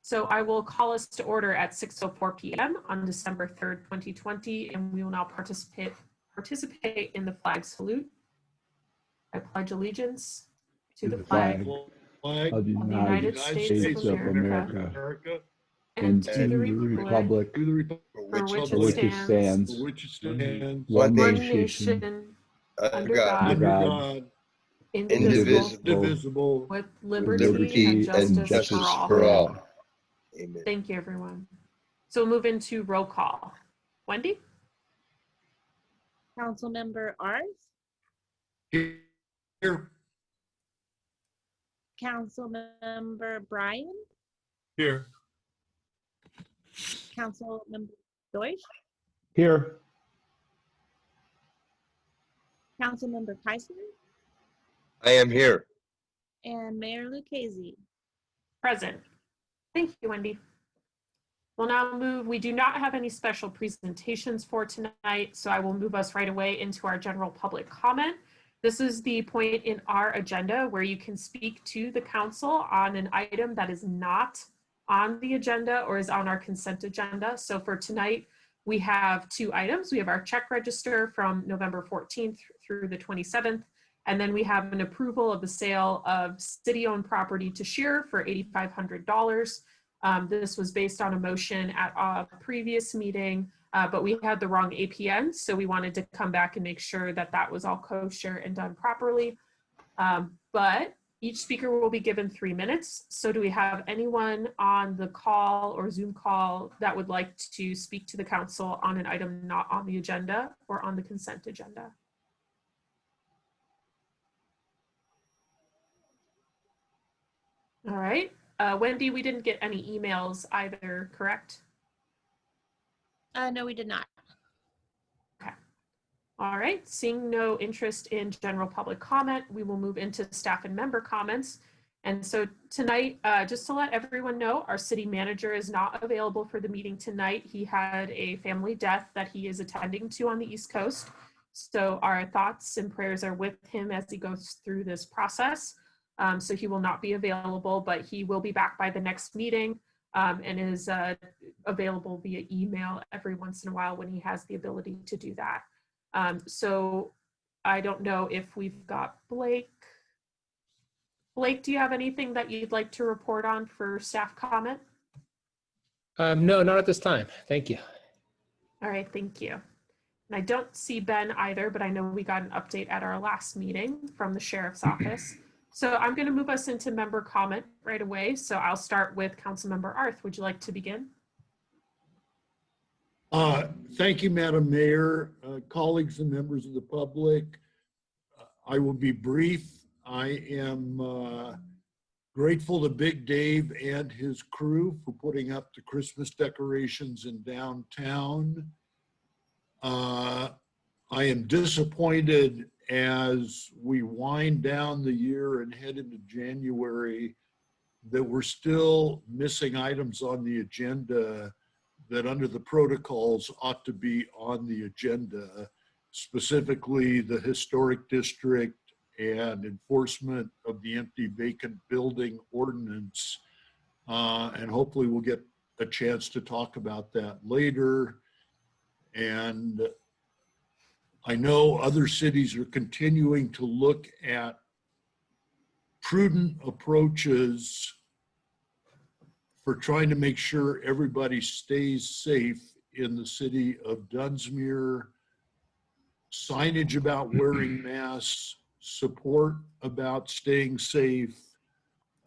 So I will call us to order at 6:04 p.m. on December 3rd, 2020, and we will now participate in the flag salute. I pledge allegiance to the flag of the United States of America and to the republic for which it stands, one one nation, nation, under under God, indivisible, with liberty and justice for all. Amen. Thank you, everyone. So we'll move into roll call. Wendy? Councilmember Arth, Here. Councilmember Bryan, Here. Councilmember Deutsch, Here. Councilmember Keisler, I am here. and Mayor Lucchese. Present. Thank you, Wendy. We'll now move, we do not have any special presentations for tonight, so I will move us right away into our general public comment. This is the point in our agenda where you can speak to the council on an item that is not on the agenda or is on our consent agenda. So for tonight, we have two items. We have our check register from November 14th through the 27th. And then we have an approval of the sale of city-owned property to Shearer for $8,500. This was based on a motion at a previous meeting, but we had the wrong APN, so we wanted to come back and make sure that that was all kosher and done properly. But each speaker will be given 3 minutes. So do we have anyone on the call or Zoom call that would like to speak to the council on an item not on the agenda or on the consent agenda? All right. Wendy, we didn't get any emails either, correct? No, we did not. Okay. All right. Seeing no interest in general public comment, we will move into staff and member comments. And so tonight, just to let everyone know, our city manager is not available for the meeting tonight. He had a family death that he is attending to on the East Coast. So our thoughts and prayers are with him as he goes through this process. So he will not be available, but he will be back by the next meeting and is available via email every once in a while when he has the ability to do that. So I don't know if we've got Blake. Blake, do you have anything that you'd like to report on for staff comment? No, not at this time. Thank you. All right, thank you. And I don't see Ben either, but I know we got an update at our last meeting from the sheriff's office. So I'm going to move us into member comment right away. So I'll start with Councilmember Arth. Would you like to begin? Thank you, Madam Mayor, colleagues and members of the public. I will be brief. I am grateful to Big Dave and his crew for putting up the Christmas decorations in downtown. I am disappointed as we wind down the year and head into January that we're still missing items on the agenda that under the protocols ought to be on the agenda, specifically the historic district and enforcement of the empty vacant building ordinance. And hopefully we'll get a chance to talk about that later. And I know other cities are continuing to look at prudent approaches for trying to make sure everybody stays safe in the city of Dunsmuir. Signage about wearing masks, support about staying safe.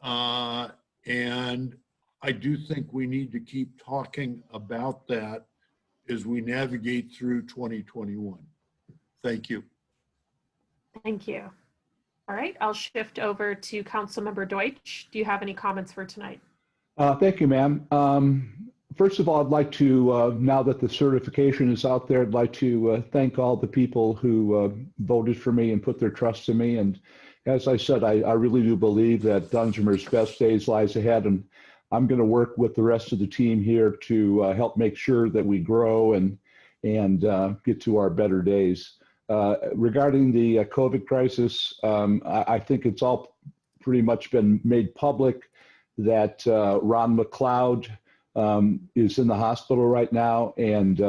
And I do think we need to keep talking about that as we navigate through 2021. Thank you. Thank you. All right, I'll shift over to Councilmember Deutsch. Do you have any comments for tonight? Thank you, ma'am. First of all, I'd like to, now that the certification is out there, I'd like to thank all the people who voted for me and put their trust in me. And as I said, I really do believe that Dunsmuir's best days lies ahead, and I'm going to work with the rest of the team here to help make sure that we grow and get to our better days. Regarding the COVID crisis, I think it's all pretty much been made public. that Ron McLeod is in the hospital right now, and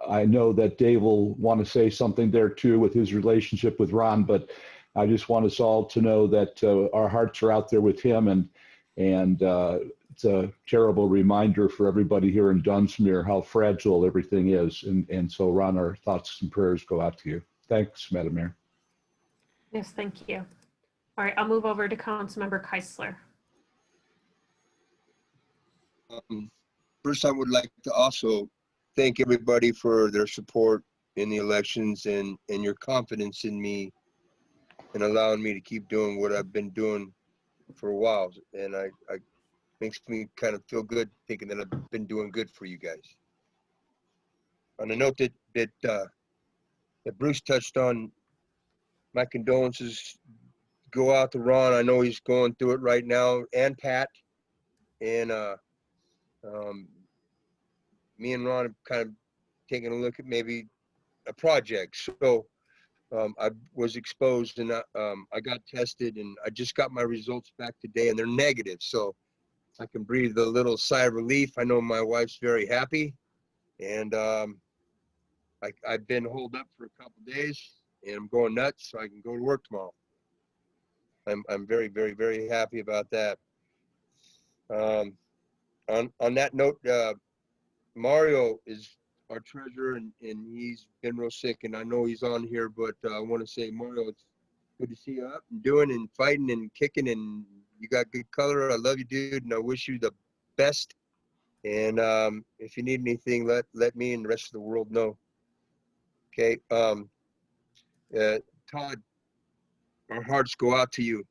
I know that Dave will want to say something there too with his relationship with Ron, but I just want us all to know that our hearts are out there with him, and it's a terrible reminder for everybody here in Dunsmuir how fragile everything is. And so, Ron, our thoughts and prayers go out to you. Thanks, Madam Mayor. Yes, thank you. All right, I'll move over to Councilmember Keisler. First, I would like to also thank everybody for their support in the elections and your confidence in me and allowing me to keep doing what I've been doing for a while. And I makes me kind of feel good thinking that I've been doing good for you guys. On a note that Bruce touched on, my condolences go out to Ron. I know he's going through it right now, and Pat. And me and Ron have kind of taken a look at maybe a project. So I was exposed, and I got tested, and I just got my results back today, and they're negative. So I can breathe a little sigh of relief. I know my wife's very happy, and I've been holed up for a couple days, and I'm going nuts, so I can go to work tomorrow. I'm very, very, very happy about that. On that note, Mario is our treasurer, and he's been real sick, and I know he's on here, but I want to say, Mario, it's good to see you up and doing and fighting and kicking, and you got good color. I love you, dude, and I wish you the best. And if you need anything, let me and the rest of the world know. Okay. Todd, our hearts go out to you.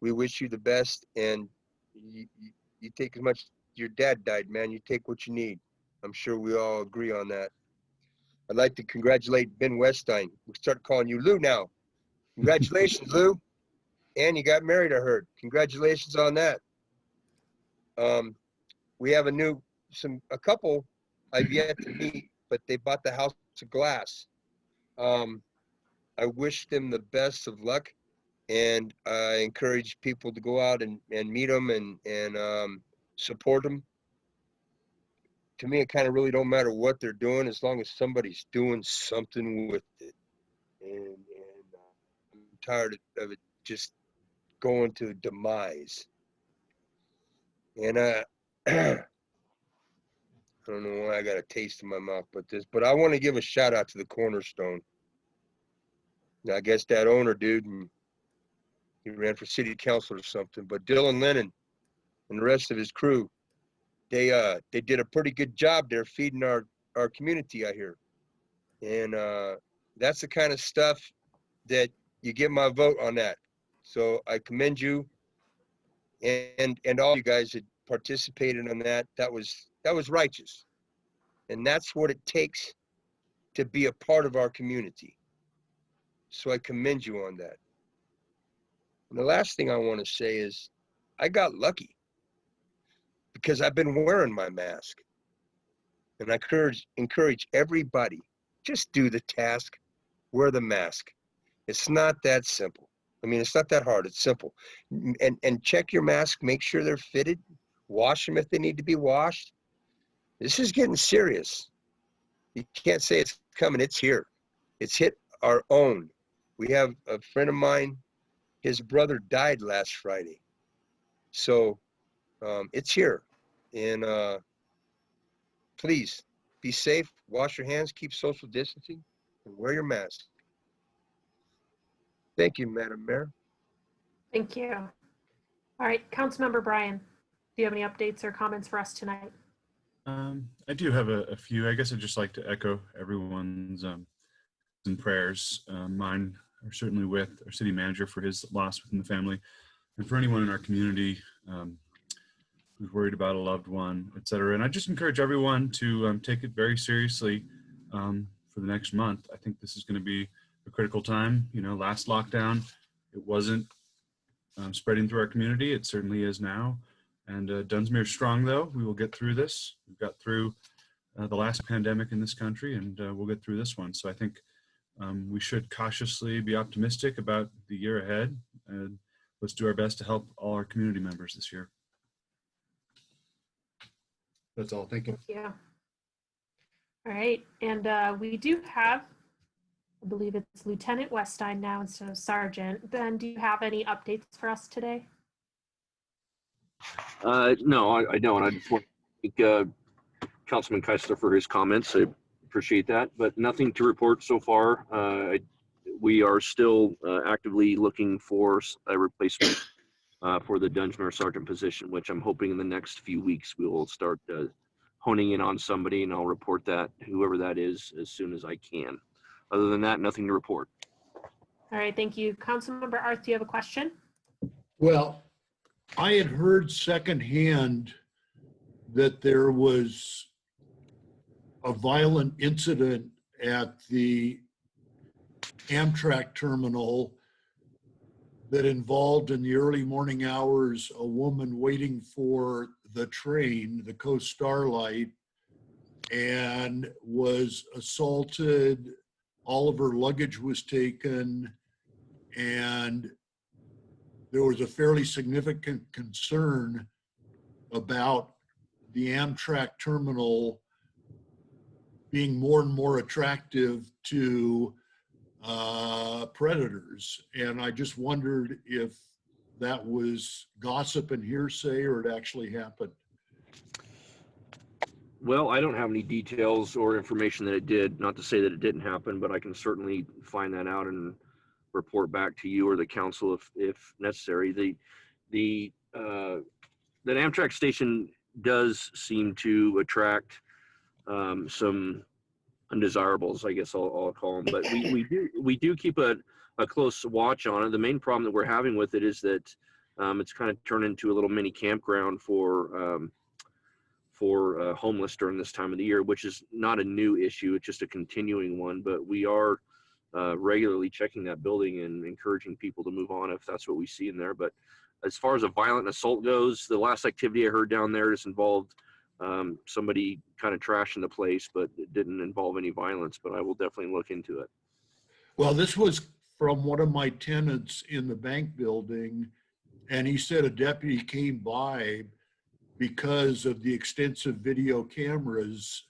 We wish you the best, and you take as much. Your dad died, man. You take what you need. I'm sure we all agree on that. I'd like to congratulate Ben Weststein. We start calling you Lou now. Congratulations, Lou. And you got married, I heard. Congratulations on that. We have a couple I've yet to meet, but they bought the house of glass. I wish them the best of luck, and I encourage people to go out and meet them and support them. To me, it kind of really don't matter what they're doing as long as somebody's doing something with it. And I'm tired of it just going to demise. And I don't know why I got a taste in my mouth, but I want to give a shout out to the Cornerstone. I guess that owner, dude, and he ran for city council or something. But Dylan Lennon and the rest of his crew, they did a pretty good job there feeding our community, I hear. And that's the kind of stuff that you get my vote on that. So I commend you and all you guys that participated on that. That was righteous. And that's what it takes to be a part of our community. So I commend you on that. And the last thing I want to say is I got lucky because I've been wearing my mask. And I encourage everybody, just do the task, wear the mask. It's not that simple. I mean, it's not that hard. It's simple. And check your mask, make sure they're fitted, wash them if they need to be washed. This is getting serious. You can't say it's coming, it's here. It's hit our own. We have a friend of mine, his brother died last Friday. So it's here. And please be safe, wash your hands, keep social distancing, and wear your mask. Thank you, Madam Mayor. Thank you. All right, Councilmember Bryan, do you have any updates or comments for us tonight? I do have a few. I guess I'd just like to echo everyone's and prayers. Mine are certainly with our city manager for his loss within the family, and for anyone in our community who's worried about a loved one, et cetera. And I just encourage everyone to take it very seriously for the next month. I think this is going to be a critical time. You know, last lockdown, it wasn't spreading through our community. It certainly is now. And Dunsmuir's strong, though. We will get through this. We've got through the last pandemic in this country, and we'll get through this one. So I think we should cautiously be optimistic about the year ahead. And let's do our best to help all our community members this year. That's all. Thank you. Thank you. All right, and we do have, I believe it's Lieutenant Westine now instead of Sergeant. Ben, do you have any updates for us today? No, I don't. I just want to thank Councilman Keisler for his comments. I appreciate that, but nothing to report so far. We are still actively looking for a replacement for the Dunsmuir Sergeant position, which I'm hoping in the next few weeks we will start honing in on somebody, and I'll report that, whoever that is, as soon as I can. Other than that, nothing to report. All right, thank you. Councilmember Arth, do you have a question? Well, I had heard secondhand that there was a violent incident at the Amtrak terminal that involved in the early morning hours a woman waiting for the train, the Coast Starlight, and was assaulted. All of her luggage was taken, and there was a fairly significant concern about the Amtrak terminal being more and more attractive to predators. And I just wondered if that was gossip and hearsay or it actually happened. Well, I don't have any details or information that it did. Not to say that it didn't happen, but I can certainly find that out and report back to you or the council if necessary. That Amtrak station does seem to attract some undesirables, I guess I'll call them. But we do keep a close watch on it. The main problem that we're having with it is that it's kind of turned into a little mini campground for homeless during this time of the year, which is not a new issue. It's just a continuing one. But we are regularly checking that building and encouraging people to move on if that's what we see in there. But as far as a violent assault goes, the last activity I heard down there just involved somebody kind of trashing the place, but it didn't involve any violence. But I will definitely look into it. Well, this was from one of my tenants in the bank building, and he said a deputy came by because of the extensive video cameras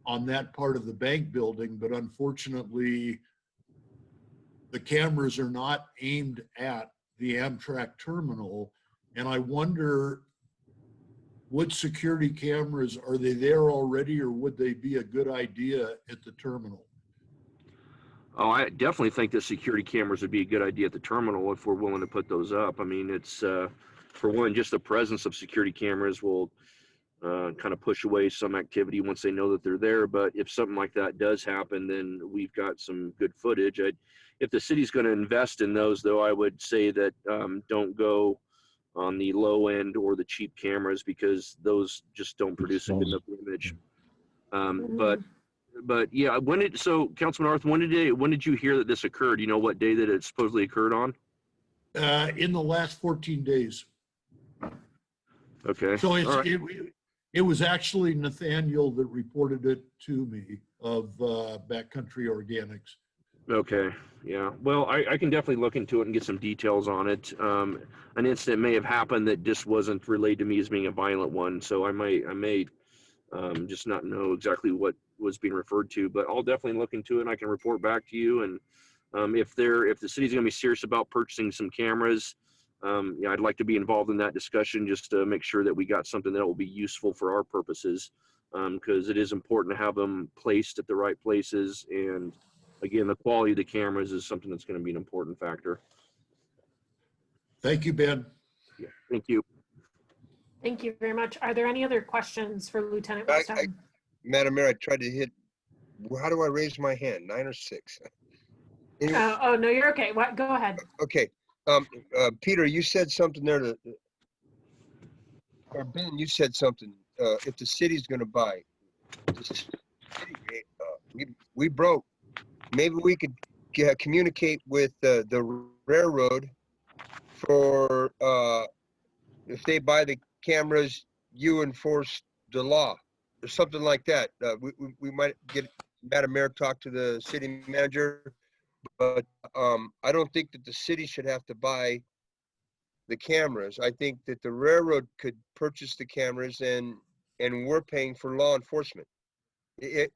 on that part of the bank building, but unfortunately, the cameras are not aimed at the Amtrak terminal. And I wonder, would security cameras, are they there already, or would they be a good idea at the terminal? Oh, I definitely think that security cameras would be a good idea at the terminal if we're willing to put those up. I mean, it's for one, just the presence of security cameras will kind of push away some activity once they know that they're there. But if something like that does happen, then we've got some good footage. If the city's going to invest in those, though, I would say that don't go on the low end or the cheap cameras, because those just don't produce a good enough image. But yeah, Councilman Arth, when did you hear that this occurred? You know what day that it supposedly occurred on? In the last 14 days. Okay. So All right. it was actually Nathaniel that reported it to me of Backcountry Organics. Okay. Yeah. Well, I can definitely look into it and get some details on it. An incident may have happened that just wasn't relayed to me as being a violent one, so I may just not know exactly what was being referred to. But I'll definitely look into it, and I can report back to you. And if the city's going to be serious about purchasing some cameras, yeah, I'd like to be involved in that discussion just to make sure that we got something that will be useful for our purposes, because it is important to have them placed at the right places. And again, the quality of the cameras is something that's going to be an important factor. Thank you, Ben. Yeah, thank you. Thank you very much. Are there any other questions for Lieutenant Westine? Madam Mayor, I tried to hit, how do I raise my hand? 9 or 6? Anyway, Oh, no, you're okay. What? Go ahead. okay. Peter, you said something there or Ben, you said something. If the city's going to buy, the city, we broke. Maybe we could communicate with the railroad for if they buy the cameras, you enforce the law or something like that. We might get Madam Mayor talk to the city manager, but I don't think that the city should have to buy the cameras. I think that the railroad could purchase the cameras and we're paying for law enforcement. Did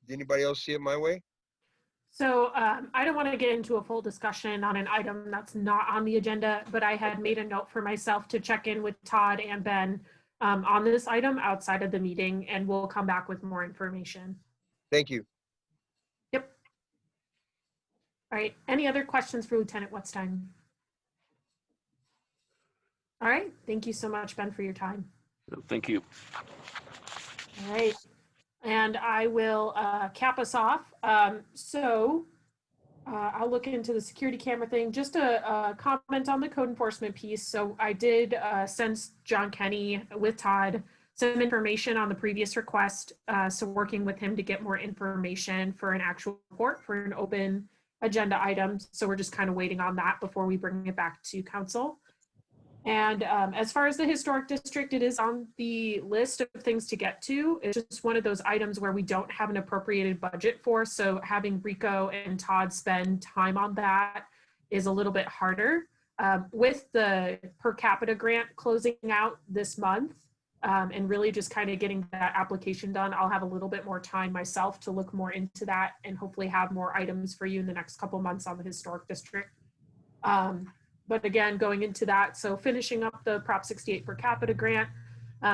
anybody else see it my way? So I don't want to get into a full discussion on an item that's not on the agenda, but I had made a note for myself to check in with Todd and Ben on this item outside of the meeting, and we'll come back with more information. Thank you. Yep. All right. Any other questions for Lieutenant Wetstein? All right. Thank you so much, Ben, for your time. Thank you. All right. And I will cap us off. I'll look into the security camera thing. Just a comment on the code enforcement piece. So I did send John Kenny with Todd some information on the previous request. So working with him to get more information for an actual report for an open agenda item. So we're just kind of waiting on that before we bring it back to council. And as far as the historic district, it is on the list of things to get to. It's just one of those items where we don't have an appropriated budget for. So having Rico and Todd spend time on that is a little bit harder. With the per capita grant closing out this month and really just kind of getting that application done, I'll have a little bit more time myself to look more into that and hopefully have more items for you in the next couple months on the historic district. But again, going into that, so finishing up the Prop 68 per capita grant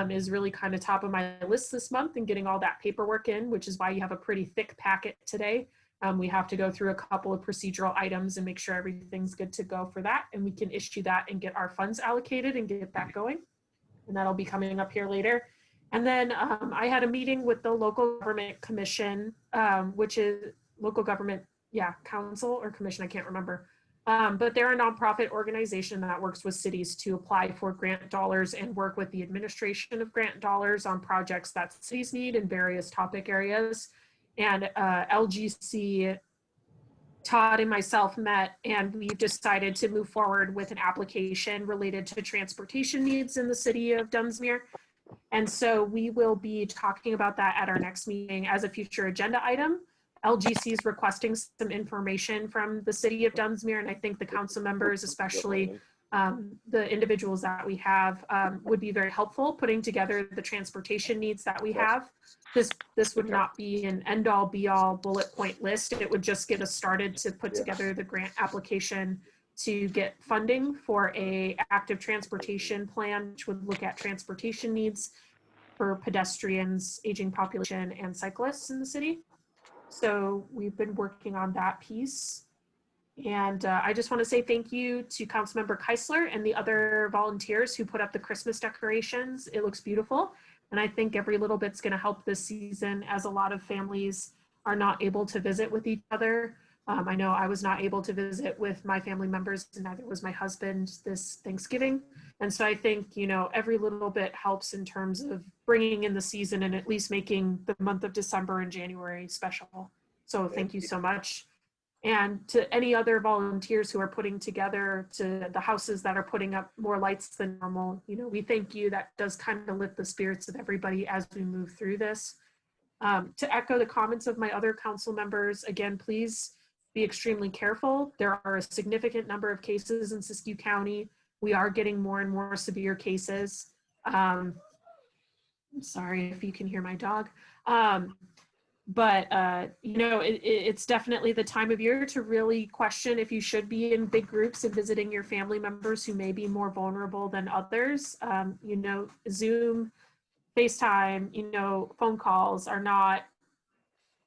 is really kind of top of my list this month and getting all that paperwork in, which is why you have a pretty thick packet today. We have to go through a couple of procedural items and make sure everything's good to go for that. And we can issue that and get our funds allocated and get that going. And that'll be coming up here later. And then I had a meeting with the local government commission, which is local government, council or commission, I can't remember. But they're a nonprofit organization that works with cities to apply for grant dollars and work with the administration of grant dollars on projects that cities need in various topic areas. And LGC, Todd and myself met, and we've decided to move forward with an application related to transportation needs in the city of Dunsmuir. And so we will be talking about that at our next meeting as a future agenda item. LGC is requesting some information from the city of Dunsmuir, and I think the council members, especially the individuals that we have, would be very helpful putting together the transportation needs that we have. This would not be an end-all be-all bullet point list. It would just get us started to put together the grant application to get funding for a active transportation plan, which would look at transportation needs for pedestrians, aging population, and cyclists in the city. So we've been working on that piece. And I just want to say thank you to Councilmember Keisler and the other volunteers who put up the Christmas decorations. It looks beautiful. And I think every little bit's going to help this season, as a lot of families are not able to visit with each other. I know I was not able to visit with my family members, and neither was my husband this Thanksgiving. And so I think, you know, every little bit helps in terms of bringing in the season and at least making the month of December and January special. So thank you so much. And to any other volunteers who are putting together, to the houses that are putting up more lights than normal, you know, we thank you. That does kind of lift the spirits of everybody as we move through this. To echo the comments of my other council members, again, please be extremely careful. There are a significant number of cases in Siskiyou County. We are getting more and more severe cases. I'm sorry if you can hear my dog. But you know, it's definitely the time of year to really question if you should be in big groups and visiting your family members who may be more vulnerable than others. You know, Zoom, FaceTime, you know, phone calls are not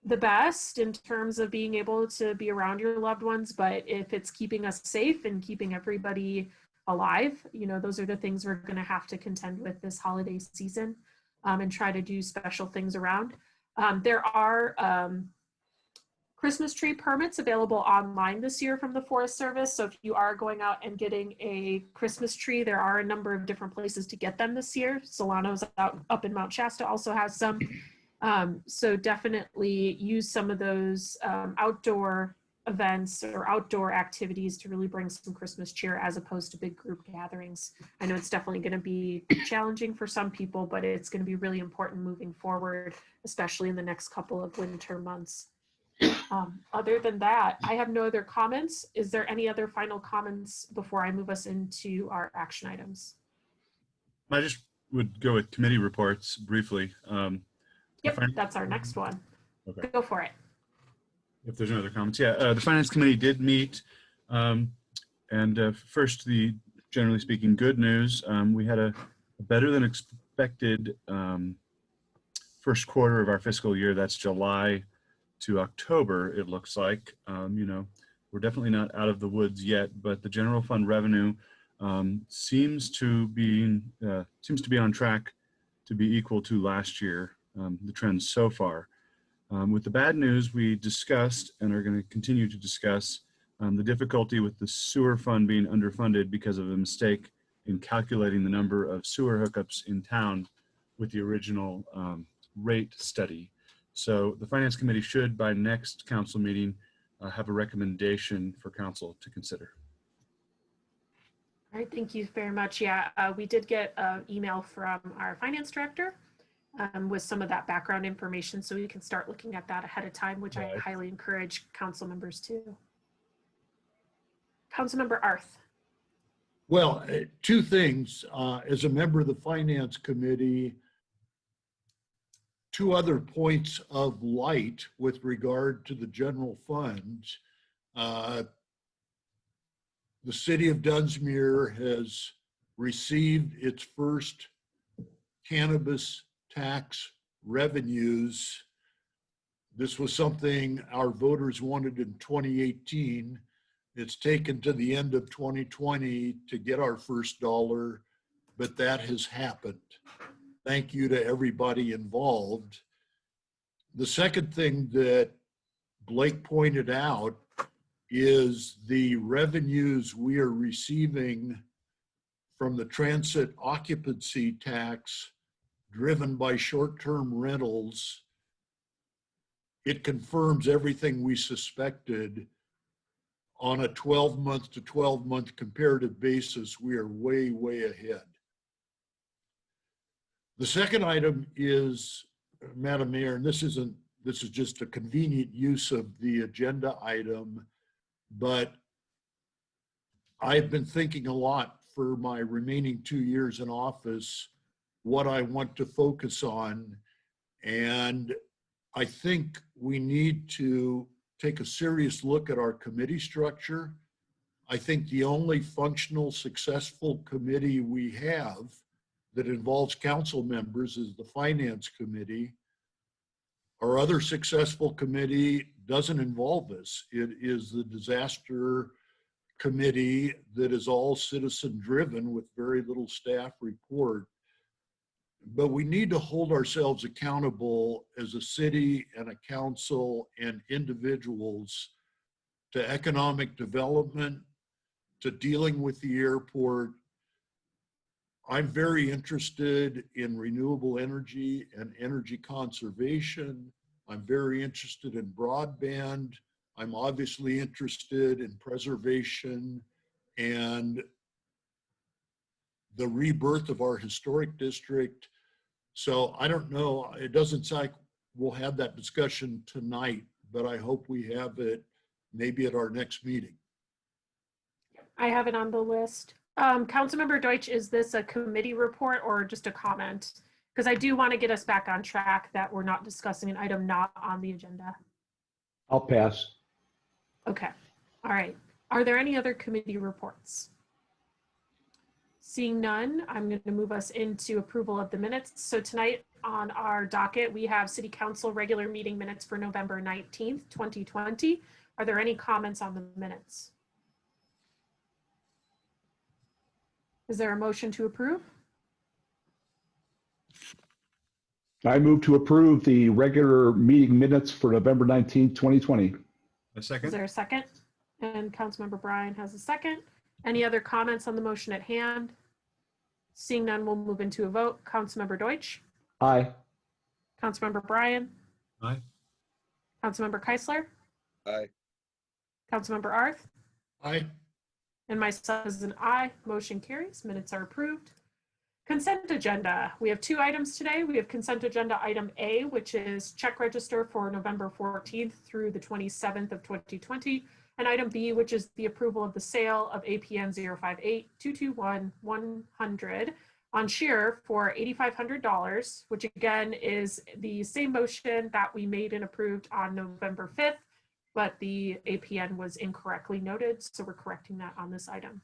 the best in terms of being able to be around your loved ones, but if it's keeping us safe and keeping everybody alive, you know, those are the things we're going to have to contend with this holiday season, and try to do special things around. There are Christmas tree permits available online this year from the Forest Service. So if you are going out and getting a Christmas tree, there are a number of different places to get them this year. Solano's up in Mount Shasta also has some. So definitely use some of those outdoor events or outdoor activities to really bring some Christmas cheer as opposed to big group gatherings. I know it's definitely going to be challenging for some people, but it's going to be really important moving forward, especially in the next couple of winter months. Other than that, I have no other comments. Is there any other final comments before I move us into our action items? I just would go with committee reports briefly. Yep, fin- that's our next one. Okay. Go for it. If there's no other comments, yeah, the finance committee did meet, and first, the generally speaking, good news. We had a better than expected first quarter of our fiscal year. That's July to October. It looks like, we're definitely not out of the woods yet, but the general fund revenue seems to be on track to be equal to last year. The trends so far. With the bad news, we discussed and are going to continue to discuss the difficulty with the sewer fund being underfunded because of a mistake in calculating the number of sewer hookups in town with the original rate study. So the Finance Committee should, by next council meeting, have a recommendation for council to consider. All right, thank you very much. Yeah, we did get an email from our finance director with some of that background information, so we can start looking at that ahead of time, which I Right. highly encourage council members to. Councilmember Arth. Well, two things. As a member of the Finance Committee, two other points of light with regard to the general funds. The city of Dunsmuir has received its first cannabis tax revenues. This was something our voters wanted in 2018. It's taken to the end of 2020 to get our first dollar, but that has happened. Thank you to everybody involved. The second thing that Blake pointed out is the revenues we are receiving from the transit occupancy tax driven by short-term rentals. It confirms everything we suspected. On a 12-month to 12-month comparative basis, we are way, way ahead. The second item is, Madam Mayor, and this is just a convenient use of the agenda item, but I've been thinking a lot for my remaining 2 years in office, what I want to focus on. And I think we need to take a serious look at our committee structure. I think the only functional, successful committee we have that involves council members is the Finance Committee. Our other successful committee doesn't involve us. It is the Disaster Committee that is all citizen driven with very little staff report. But we need to hold ourselves accountable as a city and a council and individuals to economic development, to dealing with the airport. I'm very interested in renewable energy and energy conservation. I'm very interested in broadband. I'm obviously interested in preservation and the rebirth of our historic district. So I don't know, it doesn't sound like we'll have that discussion tonight, but I hope we have it maybe at our next meeting. I have it on the list. Councilmember Deutsch, is this a committee report or just a comment? Because I do want to get us back on track that we're not discussing an item not on the agenda. I'll pass. Okay, all right. Are there any other committee reports? Seeing none, I'm going to move us into approval of the minutes. So tonight on our docket, we have City Council regular meeting minutes for November 19th, 2020. Are there any comments on the minutes? Is there a motion to approve? I move to approve the regular meeting minutes for November 19th, 2020. A Is second? there a second? And Councilmember Bryan has a second. Any other comments on the motion at hand? Seeing none, we'll move into a vote. Councilmember Deutsch, Aye. Councilmember Bryan, Aye. Councilmember Keisler, Aye. Councilmember Arth, Aye. and myself is an aye. Motion carries. Minutes are approved. Consent agenda. We have 2 items today. We have consent agenda item A, which is check register for November 14th through the 27th of 2020. And item B, which is the approval of the sale of APN 058-221-100 on Shear for $8,500, which again is the same motion that we made and approved on November 5th, but the APN was incorrectly noted, so we're correcting that on this item.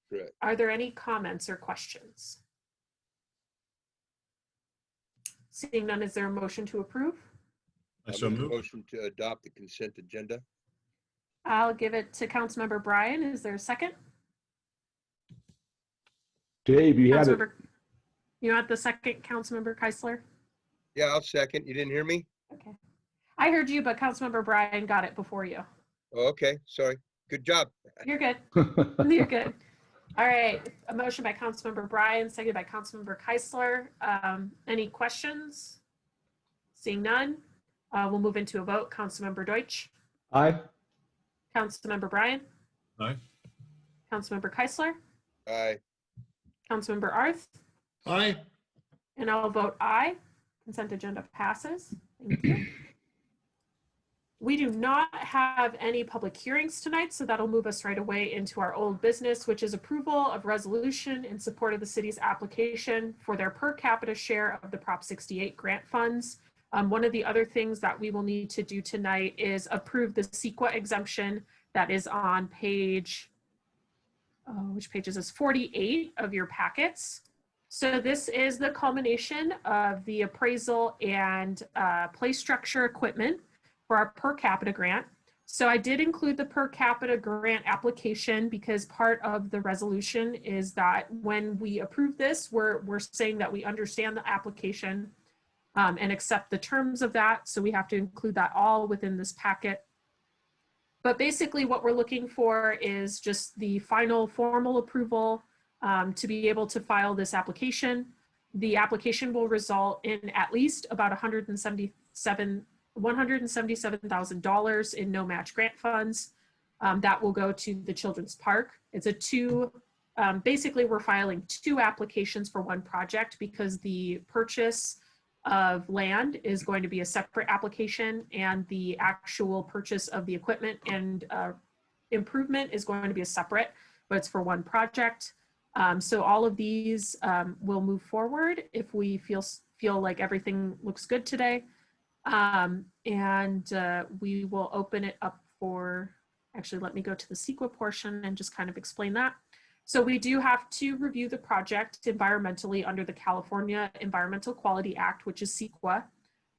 Correct. Are there any comments or questions? Seeing none, is there a motion to approve? I I so make a move. motion to adopt the consent agenda. I'll give it to Councilmember Bryan. Is there a second? Dave, you had it. Councilmember, you want the second, Councilmember Keisler? Yeah, I'll second. You didn't hear me? Okay. I heard you, but Councilmember Bryan got it before you. Oh, okay, sorry. Good job. You're good. You're good. All right. A motion by Councilmember Bryan, seconded by Councilmember Keisler. Any questions? Seeing none, we'll move into a vote. Councilmember Deutsch, Aye. Councilmember Bryan, Aye. Councilmember Keisler, Aye. Councilmember Arth, Aye. and I'll vote aye. Consent agenda passes. Thank you. We do not have any public hearings tonight, so that'll move us right away into our old business, which is approval of resolution in support of the city's application for their per capita share of the Prop 68 grant funds. One of the other things that we will need to do tonight is approve the CEQA exemption that is on page, which page is this? 48 of your packets. So this is the culmination of the appraisal and play structure equipment for our per capita grant. So I did include the per capita grant application because part of the resolution is that when we approve this, we're saying that we understand the application and accept the terms of that. So we have to include that all within this packet. But basically what we're looking for is just the final formal approval to be able to file this application. The application will result in at least about $177,000 in no match grant funds that will go to the Children's Park. It's a basically we're filing 2 applications for one project because the purchase of land is going to be a separate application and the actual purchase of the equipment and improvement is going to be a separate, but it's for one project. So all of these will move forward if we feel like everything looks good today. We will open it up for, actually, let me go to the CEQA portion and just kind of explain that. So we do have to review the project environmentally under the California Environmental Quality Act, which is CEQA.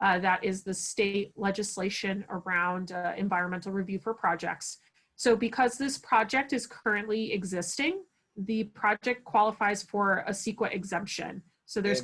That is the state legislation around environmental review for projects. So because this project is currently existing, the project qualifies for a CEQA exemption. So there's a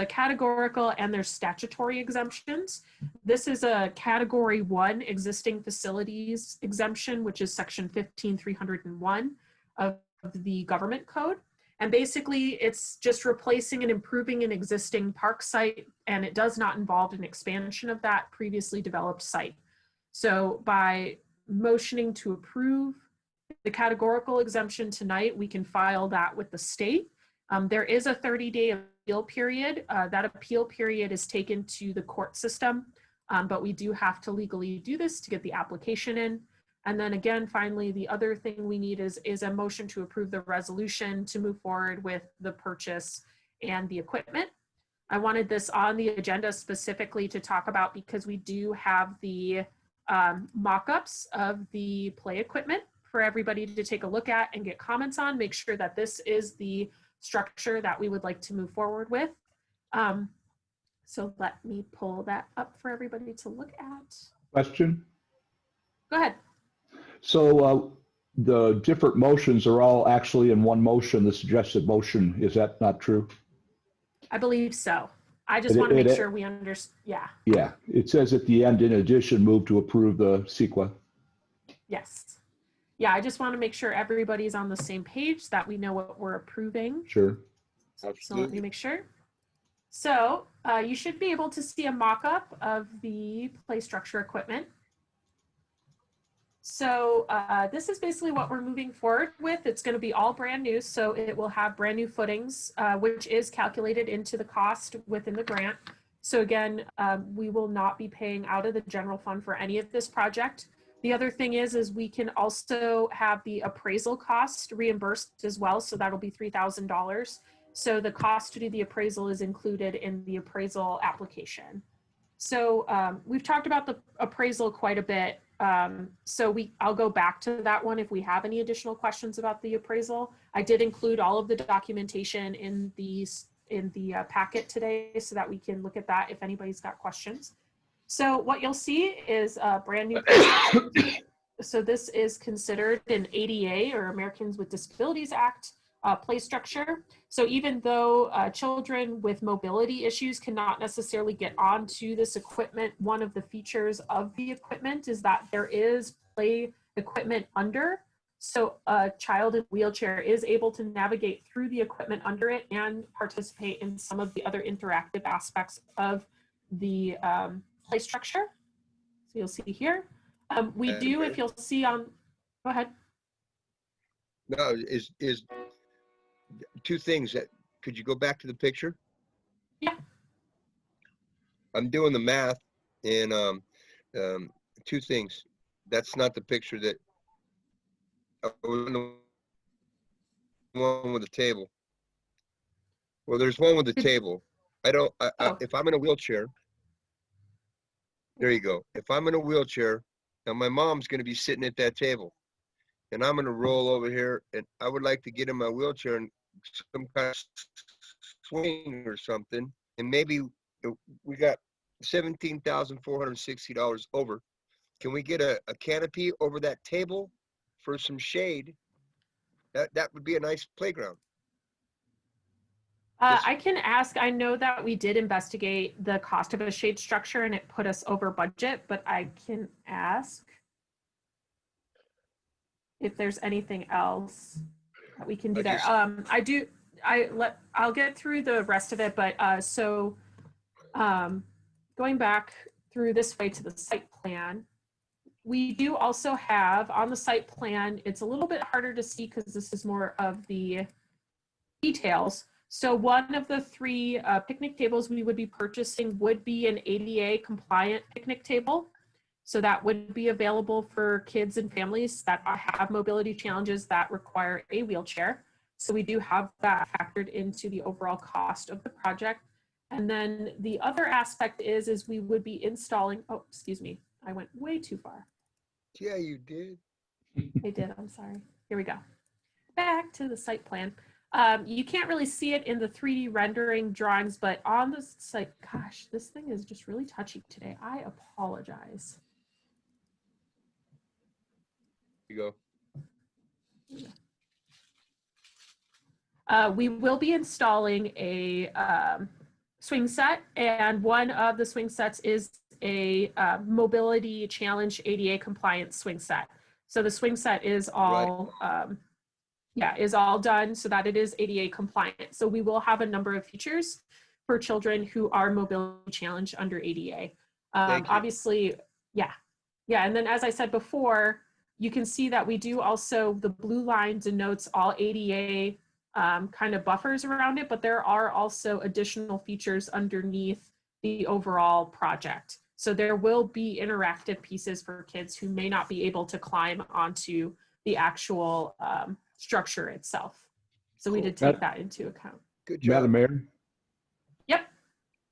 categorical and there's statutory exemptions. This is a category 1 existing facilities exemption, which is section 15301 of the government code. And basically it's just replacing and improving an existing park site, and it does not involve an expansion of that previously developed site. So by motioning to approve the categorical exemption tonight, we can file that with the state. There is a 30-day appeal period. That appeal period is taken to the court system, but we do have to legally do this to get the application in. And then again, finally, the other thing we need is a motion to approve the resolution to move forward with the purchase and the equipment. I wanted this on the agenda specifically to talk about because we do have the mock-ups of the play equipment for everybody to take a look at and get comments on, make sure that this is the structure that we would like to move forward with. So let me pull that up for everybody to look at. Question? Go ahead. So the different motions are all actually in one motion, the suggested motion. Is that not true? I believe so. I just want to make sure we understand. Yeah. Yeah, it says at the end, in addition, move to approve the CEQA. Yes. Yeah, I just want to make sure everybody's on the same page, that we know what we're approving. Sure. So let me Absolutely. make sure. So you should be able to see a mock-up of the play structure equipment. So this is basically what we're moving forward with. It's going to be all brand new, so it will have brand new footings, which is calculated into the cost within the grant. So again, we will not be paying out of the general fund for any of this project. The other thing is we can also have the appraisal cost reimbursed as well. So that'll be $3,000. So the cost to do the appraisal is included in the appraisal application. So we've talked about the appraisal quite a bit. I'll go back to that one if we have any additional questions about the appraisal. I did include all of the documentation in the packet today so that we can look at that if anybody's got questions. So what you'll see is a brand new. So this is considered an ADA, or Americans with Disabilities Act play structure. So even though children with mobility issues cannot necessarily get onto this equipment, one of the features of the equipment is that there is play equipment under. So a child in a wheelchair is able to navigate through the equipment under it and participate in some of the other interactive aspects of the play structure. So you'll see here. We do, if you'll see on, go ahead. No, is two things that, could you go back to the picture? Yeah. I'm doing the math and two things. That's not the picture that I was the one with the table. Well, there's one with the table. If I'm in a wheelchair, there you go. If I'm in a wheelchair, now my mom's going to be sitting at that table and I'm going to roll over here and I would like to get in my wheelchair and some kind of swing or something. And maybe we got $17,460 over. Can we get a canopy over that table for some shade? That would be a nice playground. I can ask. I know that we did investigate the cost of a shade structure and it put us over budget, but I can ask if there's anything else that we can do there. I'll get through the rest of it, but going back through this way to the site plan, we do also have on the site plan, it's a little bit harder to see because this is more of the details. So one of the three picnic tables we would be purchasing would be an ADA compliant picnic table. So that would be available for kids and families that have mobility challenges that require a wheelchair. So we do have that factored into the overall cost of the project. And then the other aspect is we would be installing, oh, excuse me, I went way too far. Yeah, you did. I did, I'm sorry. Here we go. Back to the site plan. You can't really see it in the 3D rendering drawings, but on the site, gosh, this thing is just really touchy today. I apologize. Here you go. We will be installing a swing set, and one of the swing sets is a mobility challenge ADA compliant swing set. So the swing set is all is all done so that it is ADA compliant. So we will have a number of features for children who are mobility challenged under ADA. Obviously, yeah. And then as I said before, you can see that we do also, the blue line denotes all ADA kind of buffers around it, but there are also additional features underneath the overall project. So there will be interactive pieces for kids who may not be able to climb onto the actual structure itself. So we did take that into account. Good job. Madam Mayor? Yep.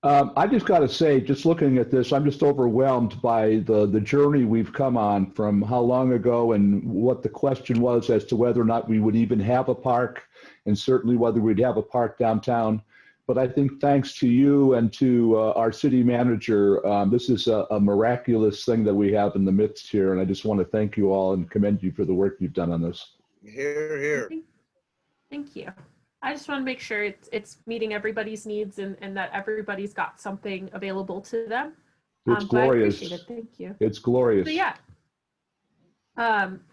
I just got to say, just looking at this, I'm just overwhelmed by the journey we've come on from how long ago and what the question was as to whether or not we would even have a park, and certainly whether we'd have a park downtown. But I think thanks to you and to our city manager, this is a miraculous thing that we have in the midst here. And I just want to thank you all and commend you for the work you've done on this. Here, here. Thank you. I just want to make sure it's meeting everybody's needs and that everybody's got something available to them. It's glorious. I appreciate it. Thank you. It's glorious.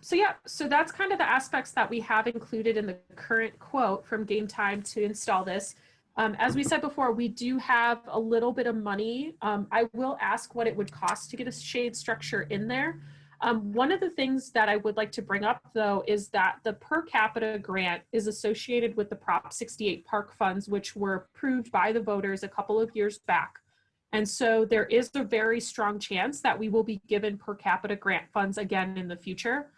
So that's kind of the aspects that we have included in the current quote from Game Time to install this. As we said before, we do have a little bit of money. I will ask what it would cost to get a shade structure in there. One of the things that I would like to bring up, though, is that the per capita grant is associated with the Prop 68 park funds, which were approved by the voters a couple of years back. And so there is a very strong chance that we will be given per capita grant funds again in the future.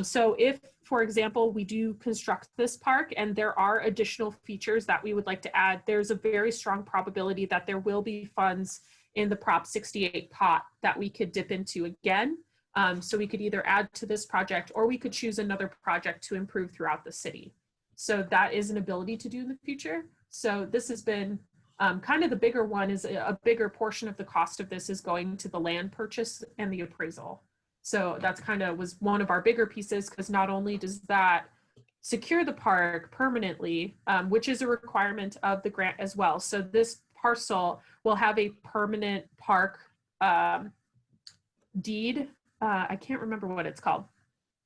So if, for example, we do construct this park and there are additional features that we would like to add, there's a very strong probability that there will be funds in the Prop 68 pot that we could dip into again. So we could either add to this project or we could choose another project to improve throughout the city. So that is an ability to do in the future. So this has been kind of the bigger one. Is a bigger portion of the cost of this is going to the land purchase and the appraisal. So that's kind of was one of our bigger pieces, because not only does that secure the park permanently, which is a requirement of the grant as well. So this parcel will have a permanent park deed. I can't remember what it's called.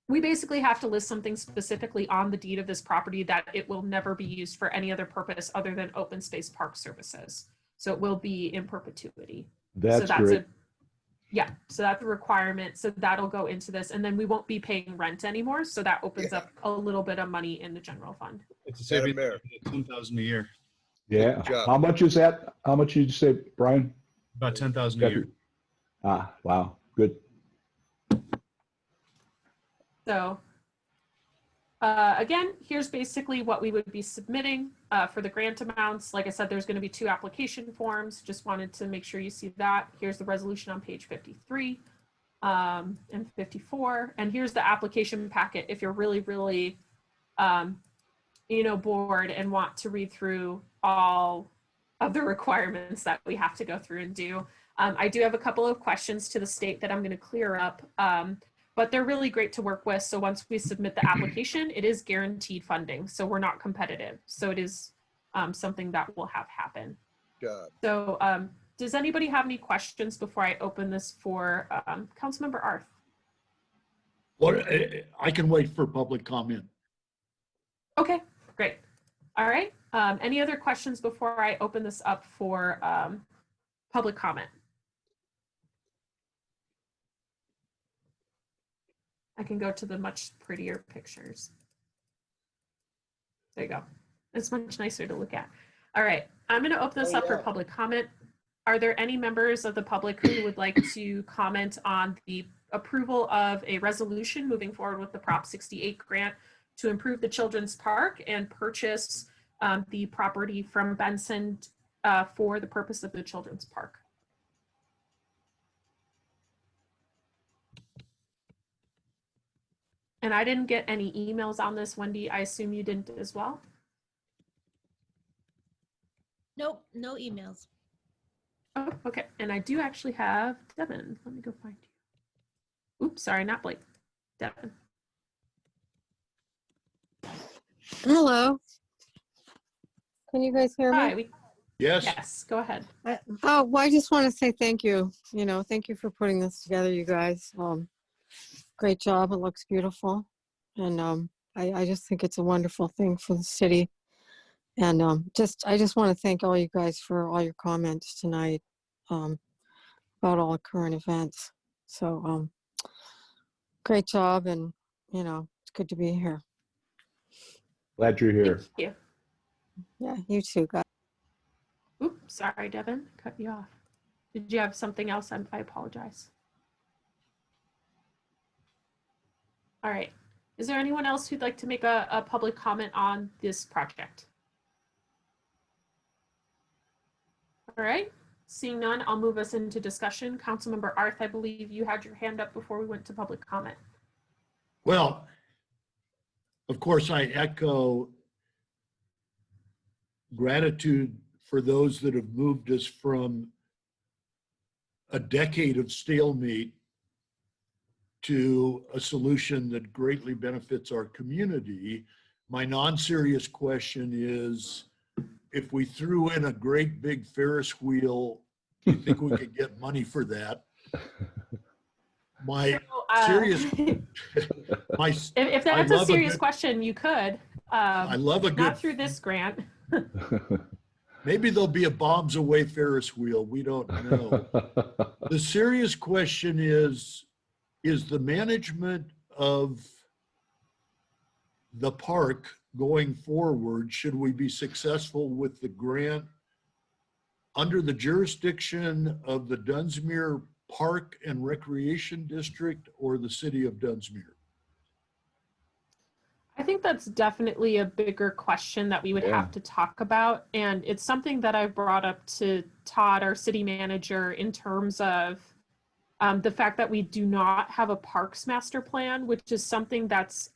We basically have to list something specifically on the deed of this property that it will never be used for any other purpose other than open space park services. So it will be in perpetuity. That's great. So that's a requirement. So that'll go into this, and then we won't be paying rent anymore. So that opens up a little bit of money in the general fund. It's a saving of 10,000 a year. Yeah. Good job. How much is that? How much did you say, Brian? About 10,000 a year. Ah, wow. Good. So again, here's basically what we would be submitting for the grant amounts. Like I said, there's going to be 2 application forms. Just wanted to make sure you see that. Here's the resolution on page 53 and 54. And here's the application packet if you're really, really, bored and want to read through all of the requirements that we have to go through and do. I do have a couple of questions to the state that I'm going to clear up. But they're really great to work with. So once we submit the application, it is guaranteed funding. So we're not competitive. So it is something that will have happen. Job. So does anybody have any questions before I open this for Councilmember Arth? What, I can wait for public comment. Okay, great. All right. Any other questions before I open this up for public comment? I can go to the much prettier pictures. There you go. It's much nicer to look at. All right, I'm going to open this up for public comment. Are there any members of the public who would like to comment on the approval of a resolution moving forward with the Prop 68 grant to improve the children's park and purchase the property from Benson for the purpose of the children's park? And I didn't get any emails on this, Wendy. I assume you didn't as well? Nope, no emails. Oh, okay. And I do actually have Devin. Let me go find you. Oops, sorry, not Blake. Devin. Hello. Can you guys hear me? Hi. Yes. Yes, go ahead. Well, I just want to say thank you. Thank you for putting this together, you guys. Great job. It looks beautiful. And I just think it's a wonderful thing for the city. And I just want to thank all you guys for all your comments tonight about all the current events. So great job, and it's good to be here. Glad you're here. Thank you. Yeah, you too, guys. Oops, sorry, Devin. Cut you off. Did you have something else? I apologize. All right. Is there anyone else who'd like to make a public comment on this project? All right. Seeing none, I'll move us into discussion. Councilmember Arth, I believe you had your hand up before we went to public comment. Well, of course, I echo gratitude for those that have moved us from a decade of stalemate to a solution that greatly benefits our community. My non-serious question is, if we threw in a great big Ferris wheel, do you think we could get money for that? My serious, if that's a serious question, you could. I love a good, not through this grant. Maybe there'll be a bombs away Ferris wheel. We don't know. The serious question is, is the management of the park going forward, should we be successful with the grant, under the jurisdiction of the Dunsmuir Park and Recreation District or the city of Dunsmuir? I think that's definitely a bigger question that we would Yeah. have to talk about. And it's something that I've brought up to Todd, our city manager, in terms of the fact that we do not have a parks master plan, which is something that's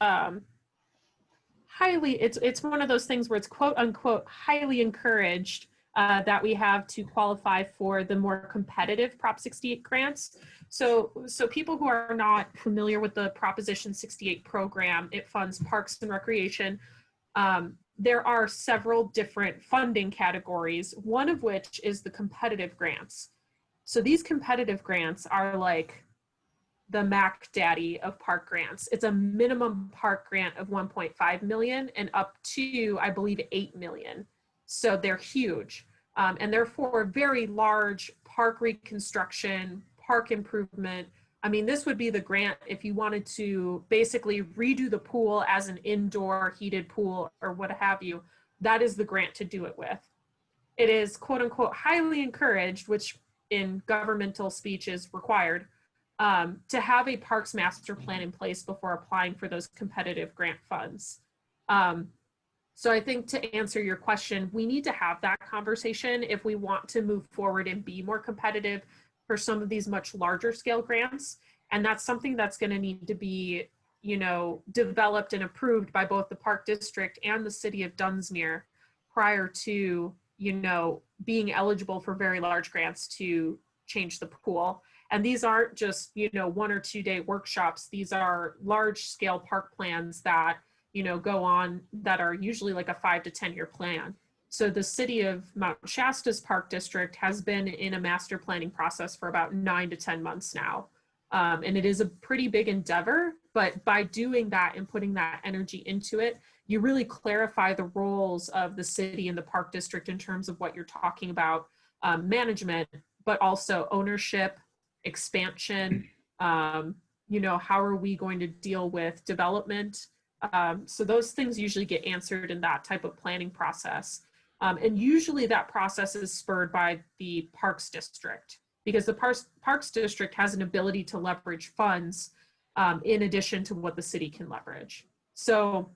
it's one of those things where it's quote unquote highly encouraged that we have to qualify for the more competitive Prop 68 grants. So people who are not familiar with the Proposition 68 program, it funds parks and recreation. There are several different funding categories, one of which is the competitive grants. So these competitive grants are like the Mac Daddy of park grants. It's a minimum park grant of 1.5 million and up to, I believe, 8 million. So they're huge. And they're for very large park reconstruction, park improvement. I mean, this would be the grant if you wanted to basically redo the pool as an indoor heated pool or what have you. That is the grant to do it with. It is quote unquote highly encouraged, which in governmental speech is required, to have a parks master plan in place before applying for those competitive grant funds. So I think to answer your question, we need to have that conversation if we want to move forward and be more competitive for some of these much larger scale grants. And that's something that's going to need to be, developed and approved by both the Park District and the city of Dunsmuir prior to, being eligible for very large grants to change the pool. And these aren't just, 1 or 2 day workshops. These are large scale park plans that go on that are usually like a 5 to 10 year plan. So the city of Mount Shasta's Park District has been in a master planning process for about 9 to 10 months now. And it is a pretty big endeavor, but by doing that and putting that energy into it, you really clarify the roles of the city and the Park District in terms of what you're talking about, management, but also ownership, expansion, how are we going to deal with development? So those things usually get answered in that type of planning process. And usually that process is spurred by the Parks District because the Parks District has an ability to leverage funds in addition to what the city can leverage. So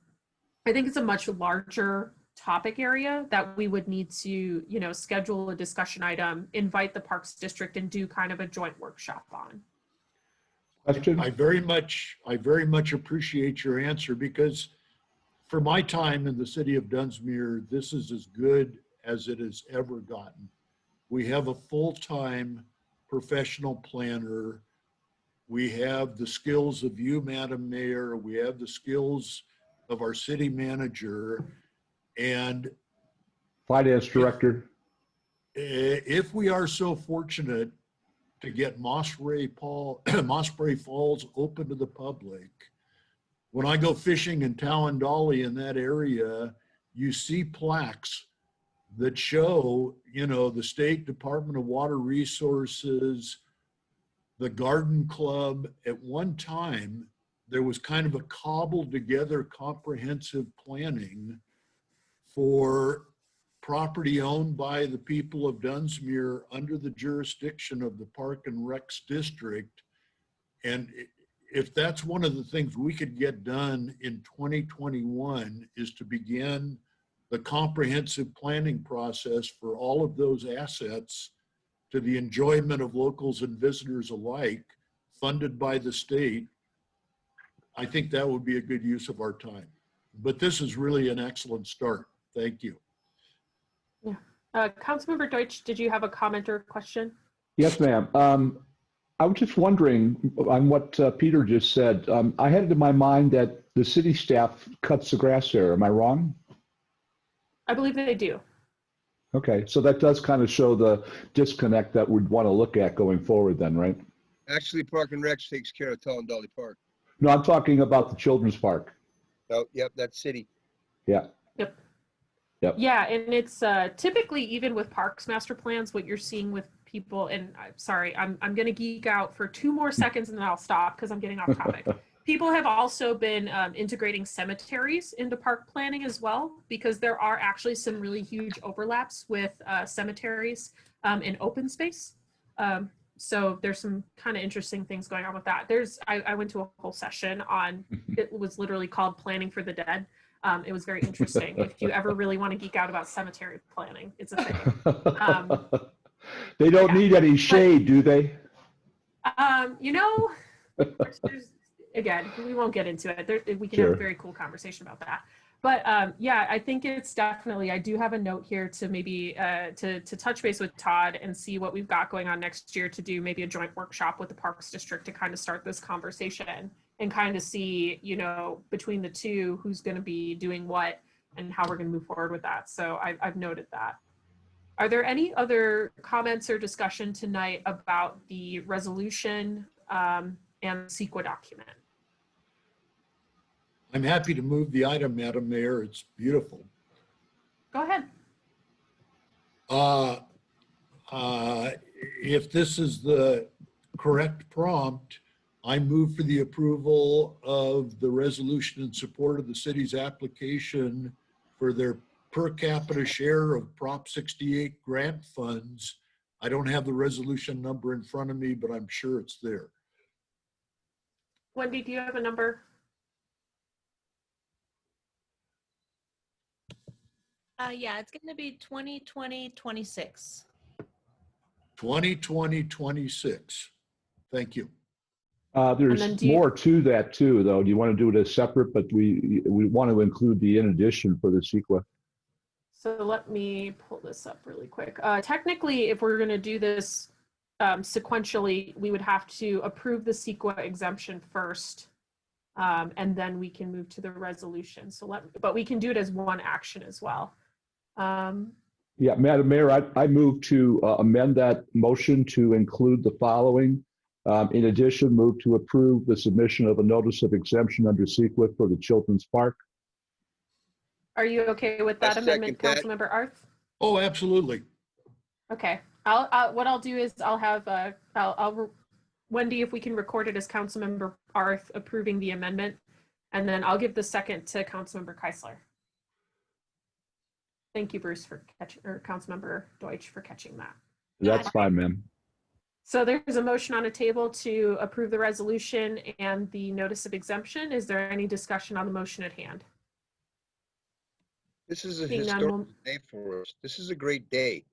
I think it's a much larger topic area that we would need to, schedule a discussion item, invite the Parks District and do kind of a joint workshop on. Question? I very much appreciate your answer because for my time in the city of Dunsmuir, this is as good as it has ever gotten. We have a full-time professional planner. We have the skills of you, Madam Mayor. We have the skills of our city manager and Finance director. if we are so fortunate to get Mossbury Falls open to the public, when I go fishing in Towandali in that area, you see plaques that show, the State Department of Water Resources, the Garden Club. At one time, there was kind of a cobbled together comprehensive planning for property owned by the people of Dunsmuir under the jurisdiction of the Park and Recs District. And if that's one of the things we could get done in 2021 is to begin the comprehensive planning process for all of those assets to the enjoyment of locals and visitors alike, funded by the state, I think that would be a good use of our time. But this is really an excellent start. Thank you. Yeah. Councilmember Deutsch, did you have a comment or a question? Yes, ma'am. I was just wondering on what Peter just said. I had it in my mind that the city staff cuts the grass there. Am I wrong? I believe they do. Okay, so that does kind of show the disconnect that we'd want to look at going forward then, right? Actually, Park and Rec takes care of Towandali Park. No, I'm talking about the children's park. Oh, yep, that's city. Yeah. Yep. Yep. Yeah, and it's typically, even with parks master plans, what you're seeing with people, and I'm sorry, I'm going to geek out for 2 more seconds and then I'll stop because I'm getting off topic. People have also been integrating cemeteries into park planning as well, because there are actually some really huge overlaps with cemeteries in open space. So there's some kind of interesting things going on with that. I went to a whole session on, it was literally called Planning for the Dead. It was very interesting. If you ever really want to geek out about cemetery planning, it's a thing. They don't need any shade, do they? You know, again, we won't get into it. We can have a very cool conversation about that. But yeah, I think it's definitely, I do have a note here to maybe to touch base with Todd and see what we've got going on next year, to do maybe a joint workshop with the Parks District to kind of start this conversation and kind of see, you know, between the two, who's going to be doing what and how we're going to move forward with that. So I've noted that. Are there any other comments or discussion tonight about the resolution and CEQA document? I'm happy to move the item, Madam Mayor. It's beautiful. Go ahead. If this is the correct prompt, I move for the approval of the resolution in support of the city's application for their per capita share of Prop 68 grant funds. I don't have the resolution number in front of me, but I'm sure it's there. Wendy, do you have a number? Yeah, it's going to be 2020-26. 2020-26. Thank you. There's more to that too, though. Do you want to do it as separate? But we want to include the in addition for the CEQA. So let me pull this up really quick. Technically, if we're going to do this sequentially, we would have to approve the CEQA exemption first, and then we can move to the resolution. But we can do it as one action as well. Yeah, Madam Mayor, I move to amend that motion to include the following. In addition, move to approve the submission of a notice of exemption under CEQA for the Children's Park. Are you okay with that amendment, second that. Councilmember Arth? Oh, absolutely. Okay. What I'll do is I'll have Wendy, if we can record it as Councilmember Arth approving the amendment, and then I'll give the second to Councilmember Keisler. Thank you, Bruce, for catching, or Councilmember Deutsch for catching that. That's fine, ma'am. So there's a motion on a table to approve the resolution and the notice of exemption. Is there any discussion on the motion at hand? This is a Seeing none, historic day for us. This is a great day.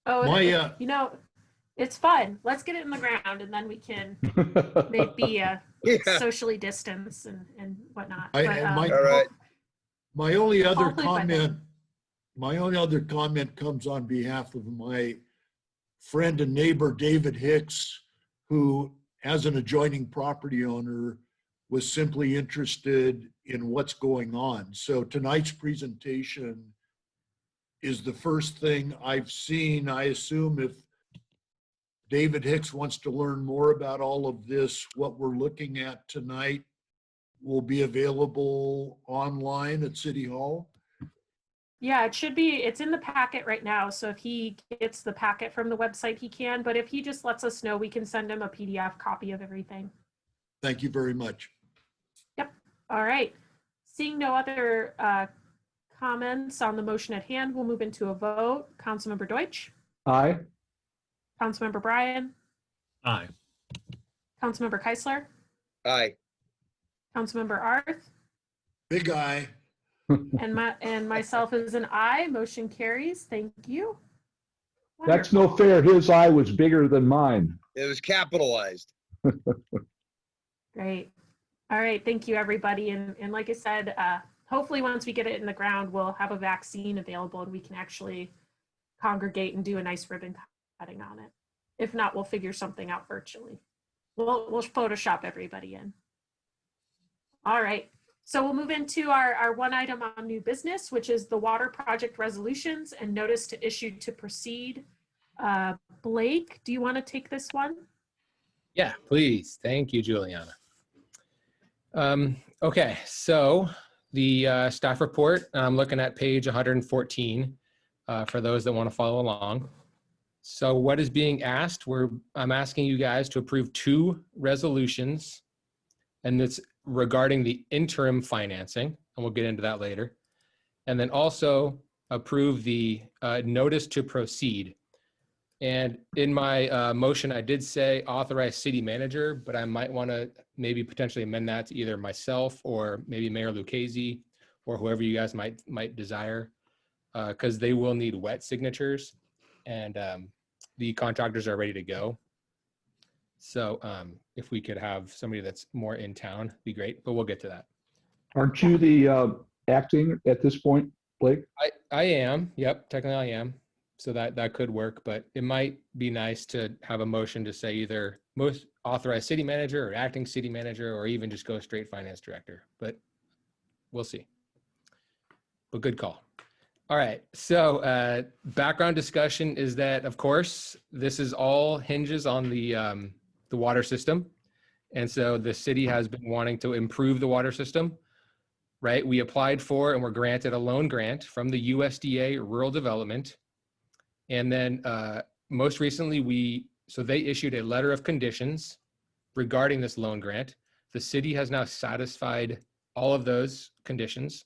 Oh, you know, it's fun. Let's get it in the ground, and then we can maybe socially distance and whatnot. All right. My only other Hopefully by then. comment comes on behalf of my friend and neighbor, David Hicks, who, as an adjoining property owner, was simply interested in what's going on. So tonight's presentation is the first thing I've seen. I assume if David Hicks wants to learn more about all of this, what we're looking at tonight will be available online at City Hall. Yeah, it should be. It's in the packet right now. So if he gets the packet from the website, he can. But if he just lets us know, we can send him a PDF copy of everything. Thank you very much. Yep. All right. Seeing no other comments on the motion at hand, we'll move into a vote. Councilmember Deutsch. Aye. Councilmember Bryan. Aye. Councilmember Keisler. Aye. Councilmember Arth. Big eye. And myself is an aye. Motion carries. Thank you. That's no fair. His eye was bigger than mine. It was capitalized. Great. All right. Thank you, everybody. And like I said, hopefully once we get it in the ground, we'll have a vaccine available and we can actually congregate and do a nice ribbon cutting on it. If not, we'll figure something out virtually. We'll Photoshop everybody in. All right. So we'll move into our one item on new business, which is the water project resolutions and notice to issue to proceed. Blake, do you want to take this one? Yeah, please. Thank you, Juliana. Okay, so the staff report, I'm looking at page 114 for those that want to follow along. So what is being asked? I'm asking you guys to approve 2 resolutions, and it's regarding the interim financing, and we'll get into that later. And then also approve the notice to proceed. And in my motion, I did say authorize city manager, but I might want to maybe potentially amend that to either myself or maybe Mayor Lucchese or whoever you guys might desire, because they will need wet signatures, and the contractors are ready to go. So if we could have somebody that's more in town, be great, but we'll get to that. Aren't you the acting at this point, Blake? I am. Yep, technically I am. So that could work, but it might be nice to have a motion to say either most authorized city manager or acting city manager, or even just go straight finance director, but we'll see. But good call. All right, so background discussion is that, of course, this is all hinges on the water system. And so the city has been wanting to improve the water system, right? We applied for and were granted a loan grant from the USDA Rural Development. And then most recently, so they issued a letter of conditions regarding this loan grant. The city has now satisfied all of those conditions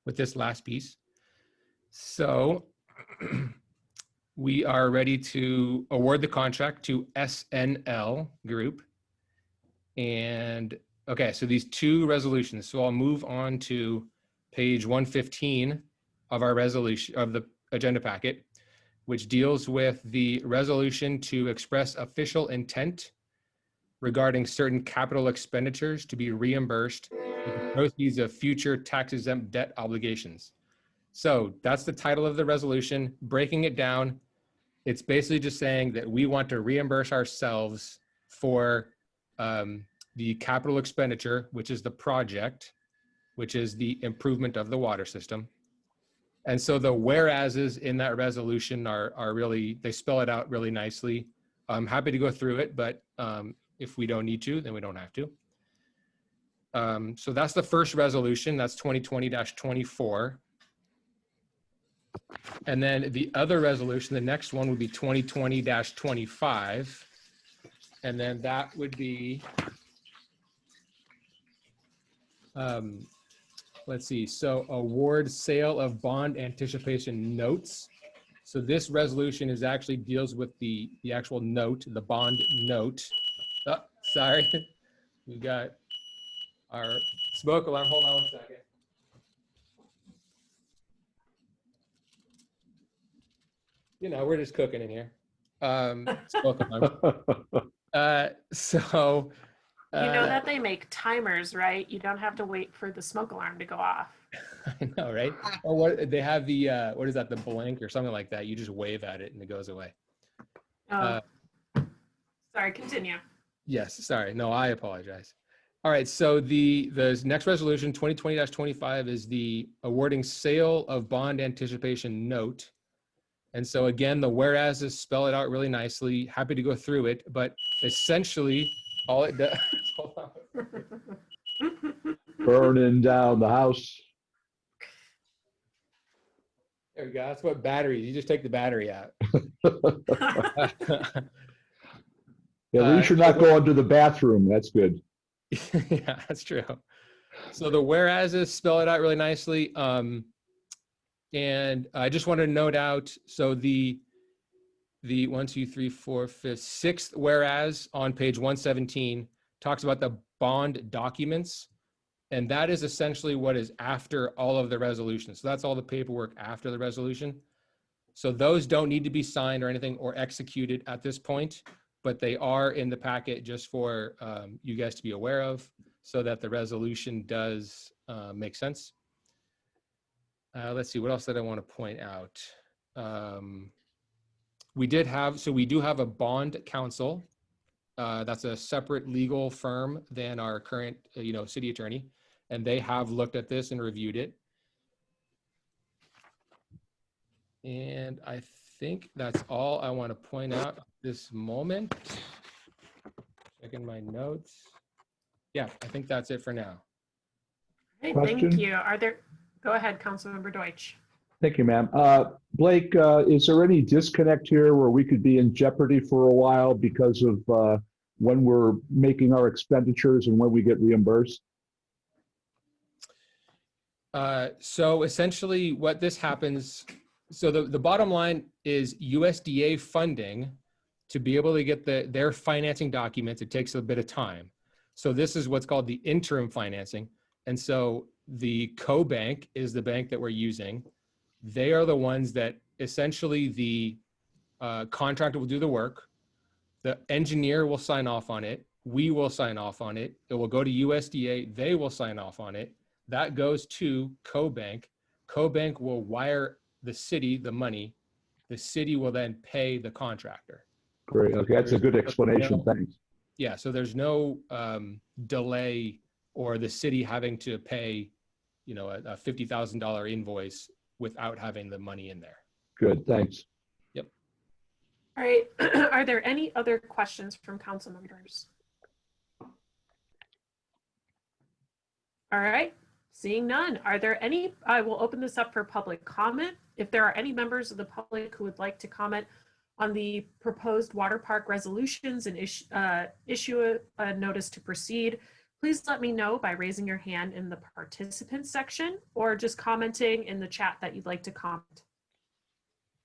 with this last piece. So we are ready to award the contract to SNL Group. And okay, so these 2 resolutions. So I'll move on to page 115 of our resolution of the agenda packet, which deals with the resolution to express official intent regarding certain capital expenditures to be reimbursed with the proceeds of future tax-exempt debt obligations. So that's the title of the resolution. Breaking it down, it's basically just saying that we want to reimburse ourselves for the capital expenditure, which is the project, which is the improvement of the water system. And so the whereases in that resolution are really, they spell it out really nicely. I'm happy to go through it, but if we don't need to, then we don't have to. So that's the first resolution. That's 2020-24. And then the other resolution, the next one would be 2020-25. And then that would be, let's see, so award sale of bond anticipation notes. So this resolution is actually deals with the actual note, the bond note. Oh, sorry, we got our smoke alarm. Hold on 1 second. You know, we're just cooking in here. Smoke alarm. So You know that they make timers, right? You don't have to wait for the smoke alarm to go off. I know, right? Or what they have the what is that, the blink or something like that? You just wave at it and it goes away. Oh, sorry, continue. Yes, sorry. No, I apologize. All right, so the next resolution, 2020-25, is the awarding sale of bond anticipation note. And so again, the whereases spell it out really nicely. Happy to go through it, but essentially all it does. Hold on. Burning down the house. There we go. That's what batteries. You just take the battery out. At least you're not going to the bathroom. That's good. Yeah, that's true. So the whereases spell it out really nicely. And I just wanted to note out, so the 1, 2, 3, 4, 5th, 6th whereas on page 117 talks about the bond documents. And that is essentially what is after all of the resolutions. So that's all the paperwork after the resolution. So those don't need to be signed or anything or executed at this point, but they are in the packet just for you guys to be aware of so that the resolution does make sense. Let's see, what else did I want to point out? We do have a bond counsel. That's a separate legal firm than our current, city attorney, and they have looked at this and reviewed it. And I think that's all I want to point out at this moment. Checking my notes. Yeah, I think that's it for now. Hey, Question? thank you. Go ahead, Councilmember Deutsch. Thank you, ma'am. Blake, is there any disconnect here where we could be in jeopardy for a while because of when we're making our expenditures and when we get reimbursed? So essentially what this happens, so the bottom line is USDA funding to be able to get their financing documents. It takes a bit of time. So this is what's called the interim financing. And so the co-bank is the bank that we're using. They are the ones that essentially the contractor will do the work. The engineer will sign off on it. We will sign off on it. It will go to USDA. They will sign off on it. That goes to co-bank. Co-bank will wire the city the money. The city will then pay the contractor. Great. Okay, that's a good explanation. Thanks. Yeah, so there's no delay or the city having to pay, a $50,000 invoice without having the money in there. Good, thanks. Yep. All right. Are there any other questions from council members? All right. Seeing none, are there any? I will open this up for public comment. If there are any members of the public who would like to comment on the proposed water park resolutions and issue a notice to proceed, please let me know by raising your hand in the participants section or just commenting in the chat that you'd like to comment.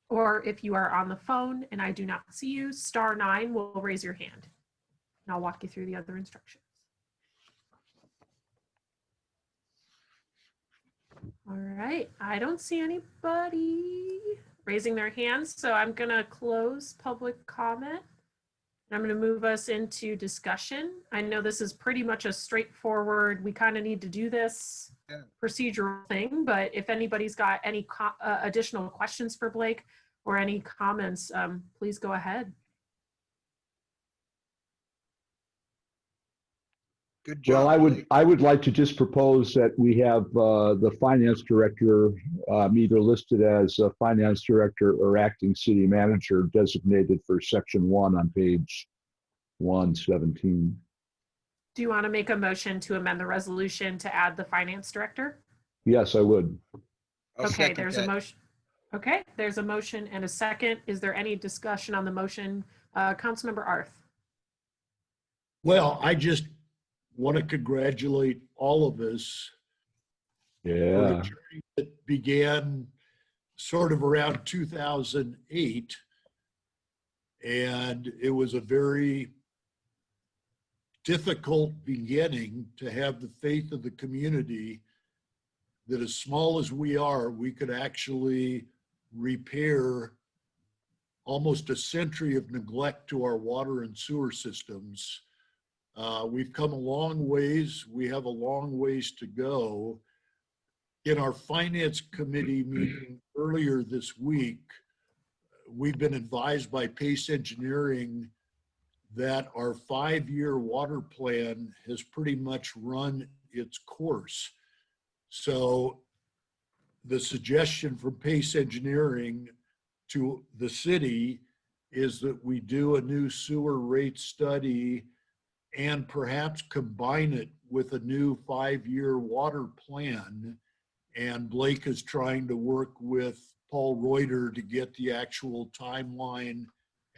Or if you are on the phone and I do not see you, *9 will raise your hand and I'll walk you through the other instructions. All right, I don't see anybody raising their hands, so I'm gonna close public comment. I'm gonna move us into discussion. I know this is pretty much a straightforward, we kind of need to do this procedural thing, but if anybody's got any additional questions for Blake or any comments, please go ahead. Good job. Well, Blake. I would like to just propose that we have the finance director either listed as a finance director or acting city manager designated for section 1 on page 117. Do you want to make a motion to amend the resolution to add the finance director? Yes, I would. I'll Okay, second there's that. a motion. Okay, there's a motion and a second. Is there any discussion on the motion? Councilmember Arth. Well, I just want to congratulate all of us for Yeah. a journey that began sort of around 2008. And it was a very difficult beginning to have the faith of the community that as small as we are, we could actually repair almost a century of neglect to our water and sewer systems. We've come a long ways. We have a long ways to go. In our finance committee meeting earlier this week, we've been advised by Pace Engineering that our 5-year water plan has pretty much run its course. So the suggestion from Pace Engineering to the city is that we do a new sewer rate study and perhaps combine it with a new 5-year water plan. And Blake is trying to work with Paul Reuter to get the actual timeline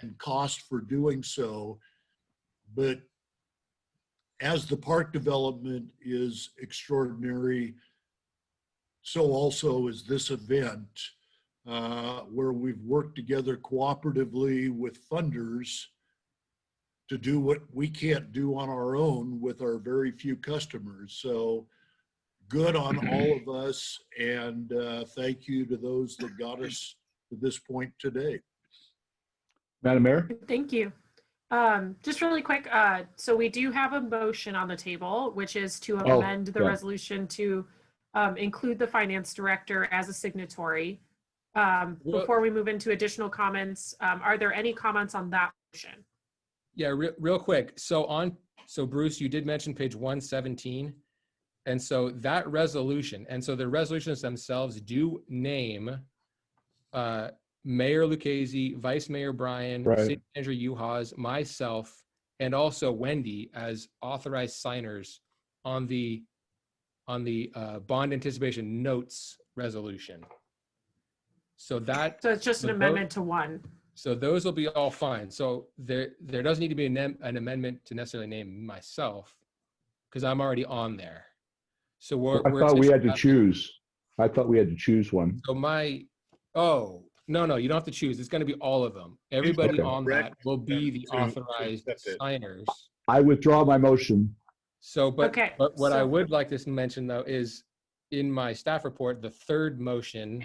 and cost for doing so. But as the park development is extraordinary, so also is this event, where we've worked together cooperatively with funders to do what we can't do on our own with our very few customers. So good on all of us, and thank you to those that got us to this point today. Madam Mayor? Thank you. Just really quick, so we do have a motion on the table, which is to amend the resolution to include the finance director as a signatory. Before we move into additional comments, are there any comments on that motion? Yeah, real quick. So Bruce, you did mention page 117. And so that resolution, and so the resolutions themselves do name Mayor Lucchese, Vice Mayor Brian, Right. City Manager Uhas, myself, and also Wendy as authorized signers on the bond anticipation notes resolution. So that, So it's just an So amendment to one. so those will be all fine. So there doesn't need to be an amendment to necessarily name myself because I'm already on there. So I we're thought we had to essentially- choose. I thought we had to choose one. So no, you don't have to choose. It's going to be all of them. Everybody Okay. on that will be the To authorized accept it. signers. I withdraw my motion. So, but Okay, what I so- would like to mention though is in my staff report, the third motion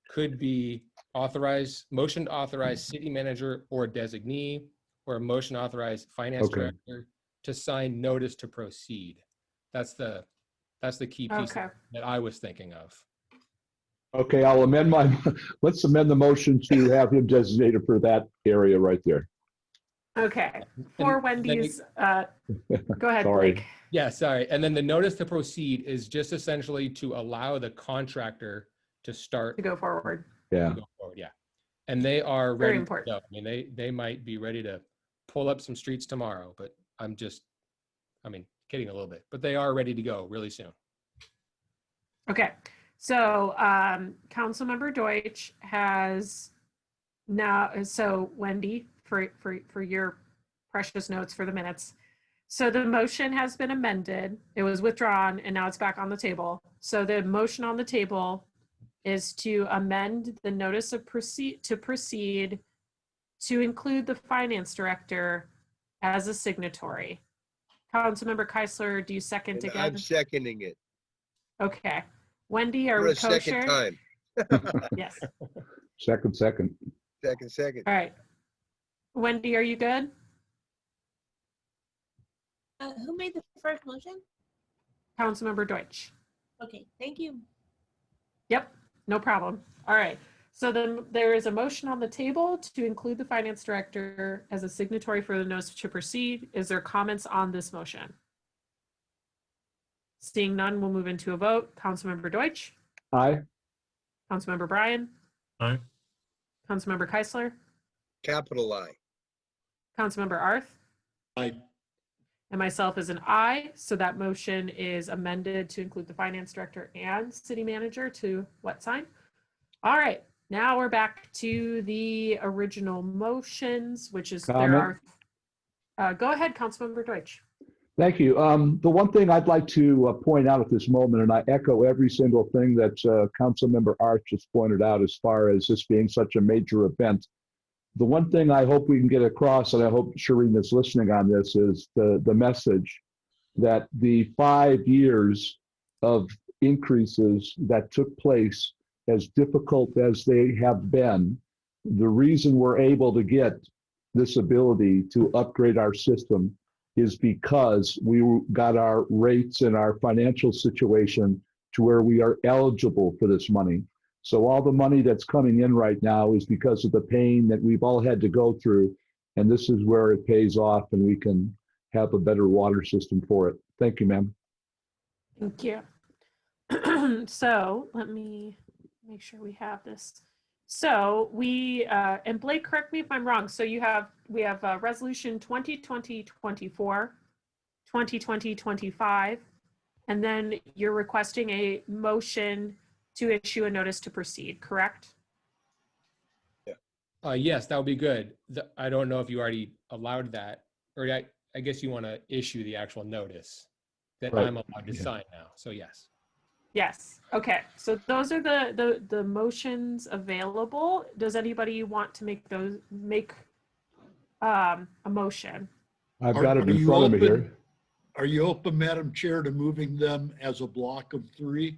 could be motion to authorize city manager or designee, or a motion to authorize finance Okay. director to sign notice to proceed. That's the key piece Okay. that I was thinking of. Okay, let's amend the motion to have him designated for that area right there. Okay, for And then Wendy's, go ahead, Sorry. Blake. Yeah, sorry. And then the notice to proceed is just essentially to allow the contractor to start To go forward. Yeah. to go forward. Yeah. And they are Very ready to important. go. I mean, they might be ready to pull up some streets tomorrow, but kidding a little bit, but they are ready to go really soon. Okay, so Councilmember Deutsch has now, so Wendy, for your precious notes for the minutes. So the motion has been amended, it was withdrawn, and now it's back on the table. So the motion on the table is to amend the notice of proceed to include the finance director as a signatory. Councilmember Keisler, do you second And again? I'm seconding it Okay. Wendy, are for we a second kosher? time. Yes. Second. Second. All right. Wendy, are you good? Who made the first motion? Councilmember Deutsch. Okay, thank you. Yep, no problem. All right. So then there is a motion on the table to include the finance director as a signatory for the notice to proceed. Is there comments on this motion? Seeing none, we'll move into a vote. Councilmember Deutsch, Aye. Councilmember Bryan, Aye. Councilmember Keisler, Capital I. Councilmember Arth, I, and myself is an aye. So that motion is amended to include the finance director and city manager to what sign? All right, now we're back to the original motions, which is Comment? go ahead, Councilmember Deutsch. Thank you. The one thing I'd like to point out at this moment, and I echo every single thing that Councilmember Arch just pointed out as far as this being such a major event. The one thing I hope we can get across, and I hope Shireen is listening on this, is the message that the 5 years of increases that took place, as difficult as they have been, the reason we're able to get this ability to upgrade our system is because we got our rates and our financial situation to where we are eligible for this money. So all the money that's coming in right now is because of the pain that we've all had to go through. And this is where it pays off and we can have a better water system for it. Thank you, ma'am. Thank you. So let me make sure we have this. So we, and Blake, correct me if I'm wrong. So we have resolution 2020-24, 2020-25, and then you're requesting a motion to issue a notice to proceed, correct? Yes, that would be good. I don't know if you already allowed that, or I guess you want to issue the actual notice that Right. I'm allowed to Yeah. sign now. So yes. Yes. Okay. So those are the motions available. Does anybody want to make a motion? I've Are- got it are in you front of me open? here. are you open, Madam Chair, to moving them as a block of 3?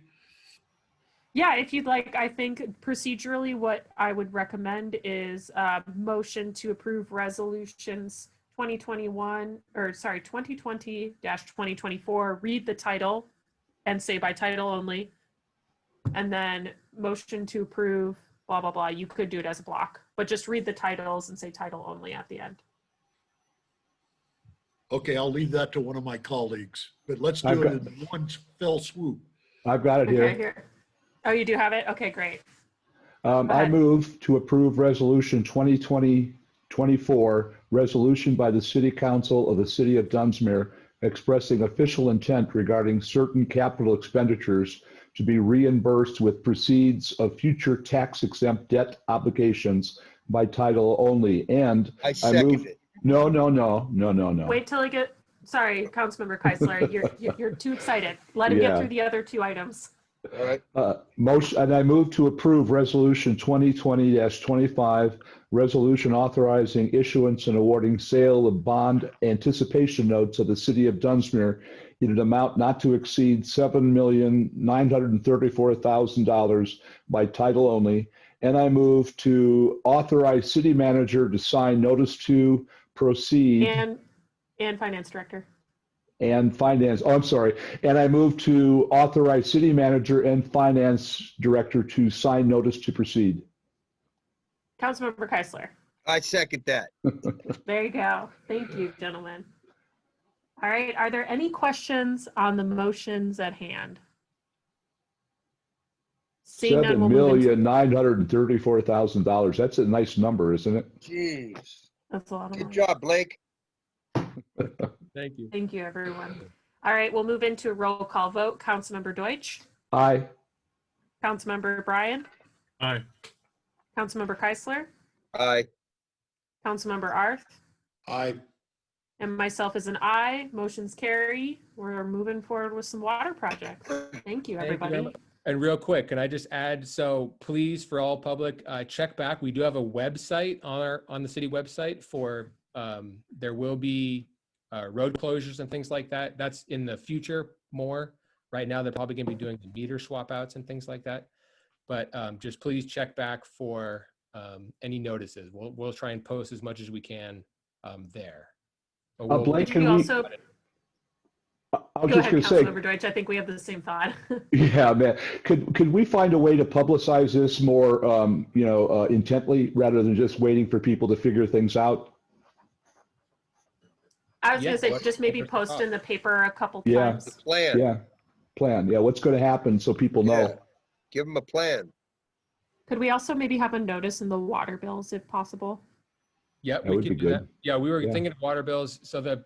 Yeah, if you'd like, I think procedurally what I would recommend is a motion to approve resolutions 2020-2024, read the title and say by title only. And then motion to approve, blah, blah, blah. You could do it as a block, but just read the titles and say title only at the end. Okay, I'll leave that to one of my colleagues, but let's I've do it got- in one fell swoop. I've got it Okay, here. here. Oh, you do have it? Okay, great. I ahead. move to approve resolution 2020-24, resolution by the City Council of the City of Dunsmuir expressing official intent regarding certain capital expenditures to be reimbursed with proceeds of future tax-exempt debt obligations by title only. And I second it. No. Wait till I get, sorry, Councilmember Keisler, you're too excited. Let him get Yeah. through the other two items. All right. Motion, and I move to approve Resolution 2020-25, resolution authorizing issuance and awarding sale of bond anticipation notes of the city of Dunsmuir in an amount not to exceed $7,934,000 by title only. And I move to authorize city manager to sign notice to proceed. And finance director. And finance, oh, I'm sorry. And I move to authorize city manager and finance director to sign notice to proceed. Councilmember Keisler. I second that. There you go. Thank you, gentlemen. All right, are there any questions on the motions at hand? Seeing none, we'll move into- $7,934,000. That's a nice number, isn't it? Jeez. That's a lot of Good money. job, Blake. Thank you. Thank you, everyone. All right, we'll move into a roll call vote. Councilmember Deutsch, Aye. Councilmember Bryan, Aye. Councilmember Keisler, Aye. Councilmember Arth, Aye. and myself is an aye. Motions carry. We're moving forward with some water projects. Thank you, Thank you very everybody. much. And real quick, can I just add, so please, for all public, check back. We do have a website on the city website for, there will be road closures and things like that. That's in the future more. Right now, they're probably gonna be doing the meter swap outs and things like that. But just please check back for any notices. We'll try and post as much as we can there. But we'll- Blake, Could can we we, also, I was go just ahead, going to say, Councilmember Deutsch. I think we have the same thought. yeah, man, could we find a way to publicize this more, intently rather than just waiting for people to figure things out? I was Yeah, gonna say, what- just maybe what's the post thought? in the paper a couple Yeah. times. Plan. Yeah, plan. Yeah, what's going to happen so people know? Yeah. Give them a plan. Could we also maybe have a notice in the water bills if possible? Yep, That we would could be do that. good. Yeah, we were Yeah. thinking of water bills, so that,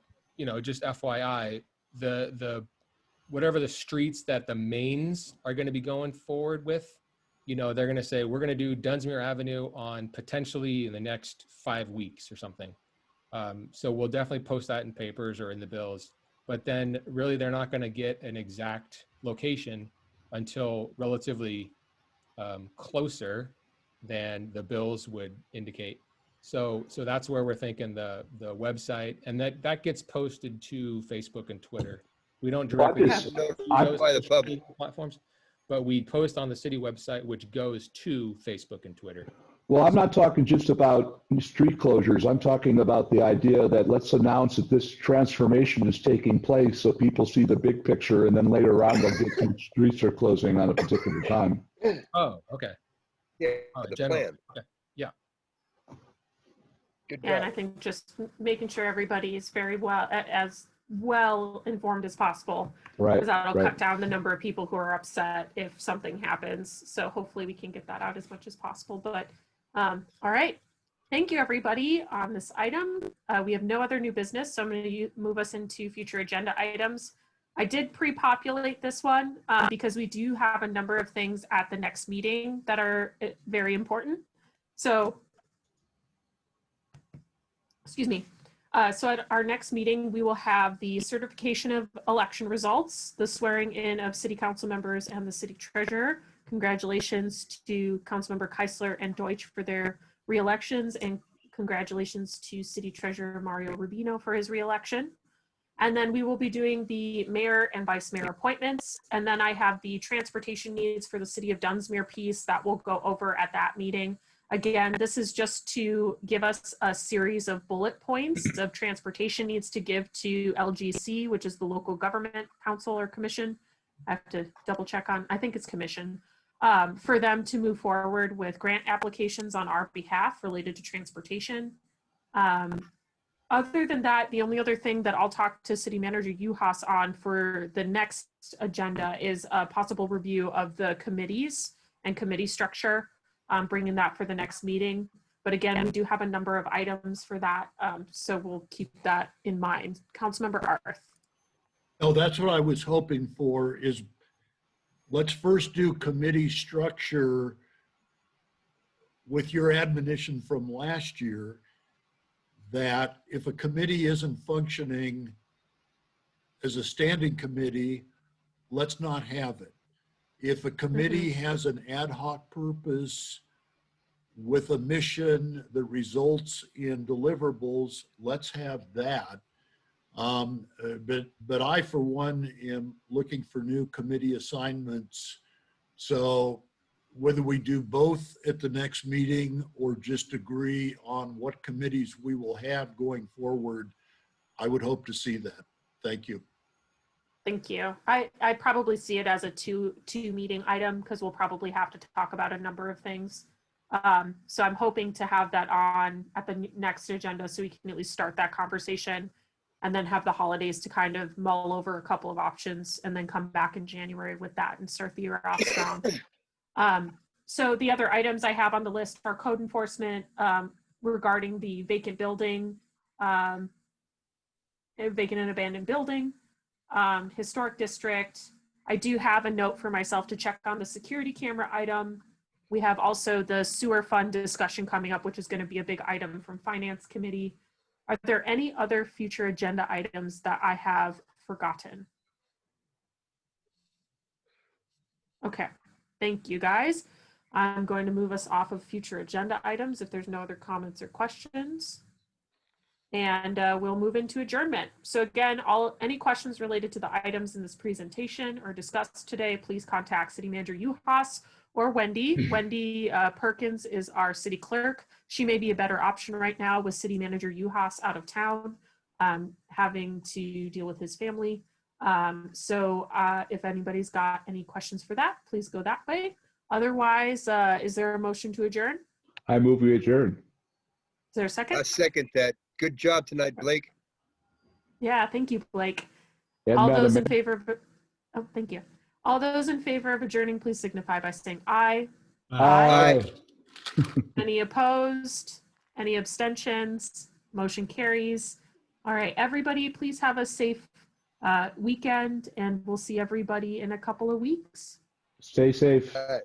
just FYI, the whatever the streets that the mains are going to be going forward with, they're going to say, we're going to do Dunsmuir Avenue on potentially in the next 5 weeks or something. So we'll definitely post that in papers or in the bills, but then really they're not going to get an exact location until relatively closer than the bills would indicate. So that's where we're thinking the website, and that gets posted to Facebook and Twitter. We don't directly just- post Notify the to public. platforms, but we post on the city website, which goes to Facebook and Twitter. Well, I'm not talking just about street closures. I'm talking about the idea that let's announce that this transformation is taking place so people see the big picture, and then later on they'll get to streets are closing on a particular time. Oh, okay. Yeah, the General. plan. Okay. Yeah. Good And I job. think just making sure everybody is very as well informed as possible, Right, because that'll right. cut down the number of people who are upset if something happens. So hopefully we can get that out as much as possible. But all right. Thank you, everybody, on this item. We have no other new business, so I'm going to move us into future agenda items. I did pre-populate this one because we do have a number of things at the next meeting that are very important. So, excuse me. So at our next meeting, we will have the certification of election results, the swearing in of city council members and the city treasurer. Congratulations to Councilmember Keisler and Deutsch for their re-elections, and congratulations to City Treasurer Mario Rubino for his re-election. And then we will be doing the mayor and vice mayor appointments. And then I have the transportation needs for the city of Dunsmuir piece that we'll go over at that meeting. Again, this is just to give us a series of bullet points of transportation needs to give to LGC, which is the local government council or commission. I have to double check on, I think it's commission, for them to move forward with grant applications on our behalf related to transportation. Other than that, the only other thing that I'll talk to City Manager Uhas on for the next agenda is a possible review of the committees and committee structure, bringing that for the next meeting. But again, we do have a number of items for that, so we'll keep that in mind. Councilmember Arth. Oh, that's what I was hoping for, is let's first do committee structure with your admonition from last year that if a committee isn't functioning as a standing committee, let's not have it. If a committee has an ad hoc purpose with a mission that results in deliverables, let's have that. But I, for one, am looking for new committee assignments. So whether we do both at the next meeting or just agree on what committees we will have going forward, I would hope to see that. Thank you. Thank you. I probably see it as a two meeting item because we'll probably have to talk about a number of things. So I'm hoping to have that on at the next agenda so we can at least start that conversation and then have the holidays to kind of mull over a couple of options and then come back in January with that and start the year off strong. So the other items I have on the list are code enforcement regarding the vacant building, vacant and abandoned building, historic district. I do have a note for myself to check on the security camera item. We have also the sewer fund discussion coming up, which is going to be a big item from Finance Committee. Are there any other future agenda items that I have forgotten? Okay, thank you guys. I'm going to move us off of future agenda items if there's no other comments or questions. And we'll move into adjournment. So again, any questions related to the items in this presentation or discussed today, please contact City Manager Uhas or Wendy. Wendy Perkins is our city clerk. She may be a better option right now with City Manager Uhas out of town, having to deal with his family. So if anybody's got any questions for that, please go that way. Otherwise, is there a motion to adjourn? I move we adjourn. Is there a second? I second that. Good job tonight, Blake. Yeah, thank you, Blake. And All Madam those in Mayor, favor of, oh, thank you. All those in favor of adjourning, please signify by saying aye. aye. Any opposed? Any abstentions? Motion carries. All right, everybody, please have a safe weekend, and we'll see everybody in a couple of weeks. Stay safe. All right.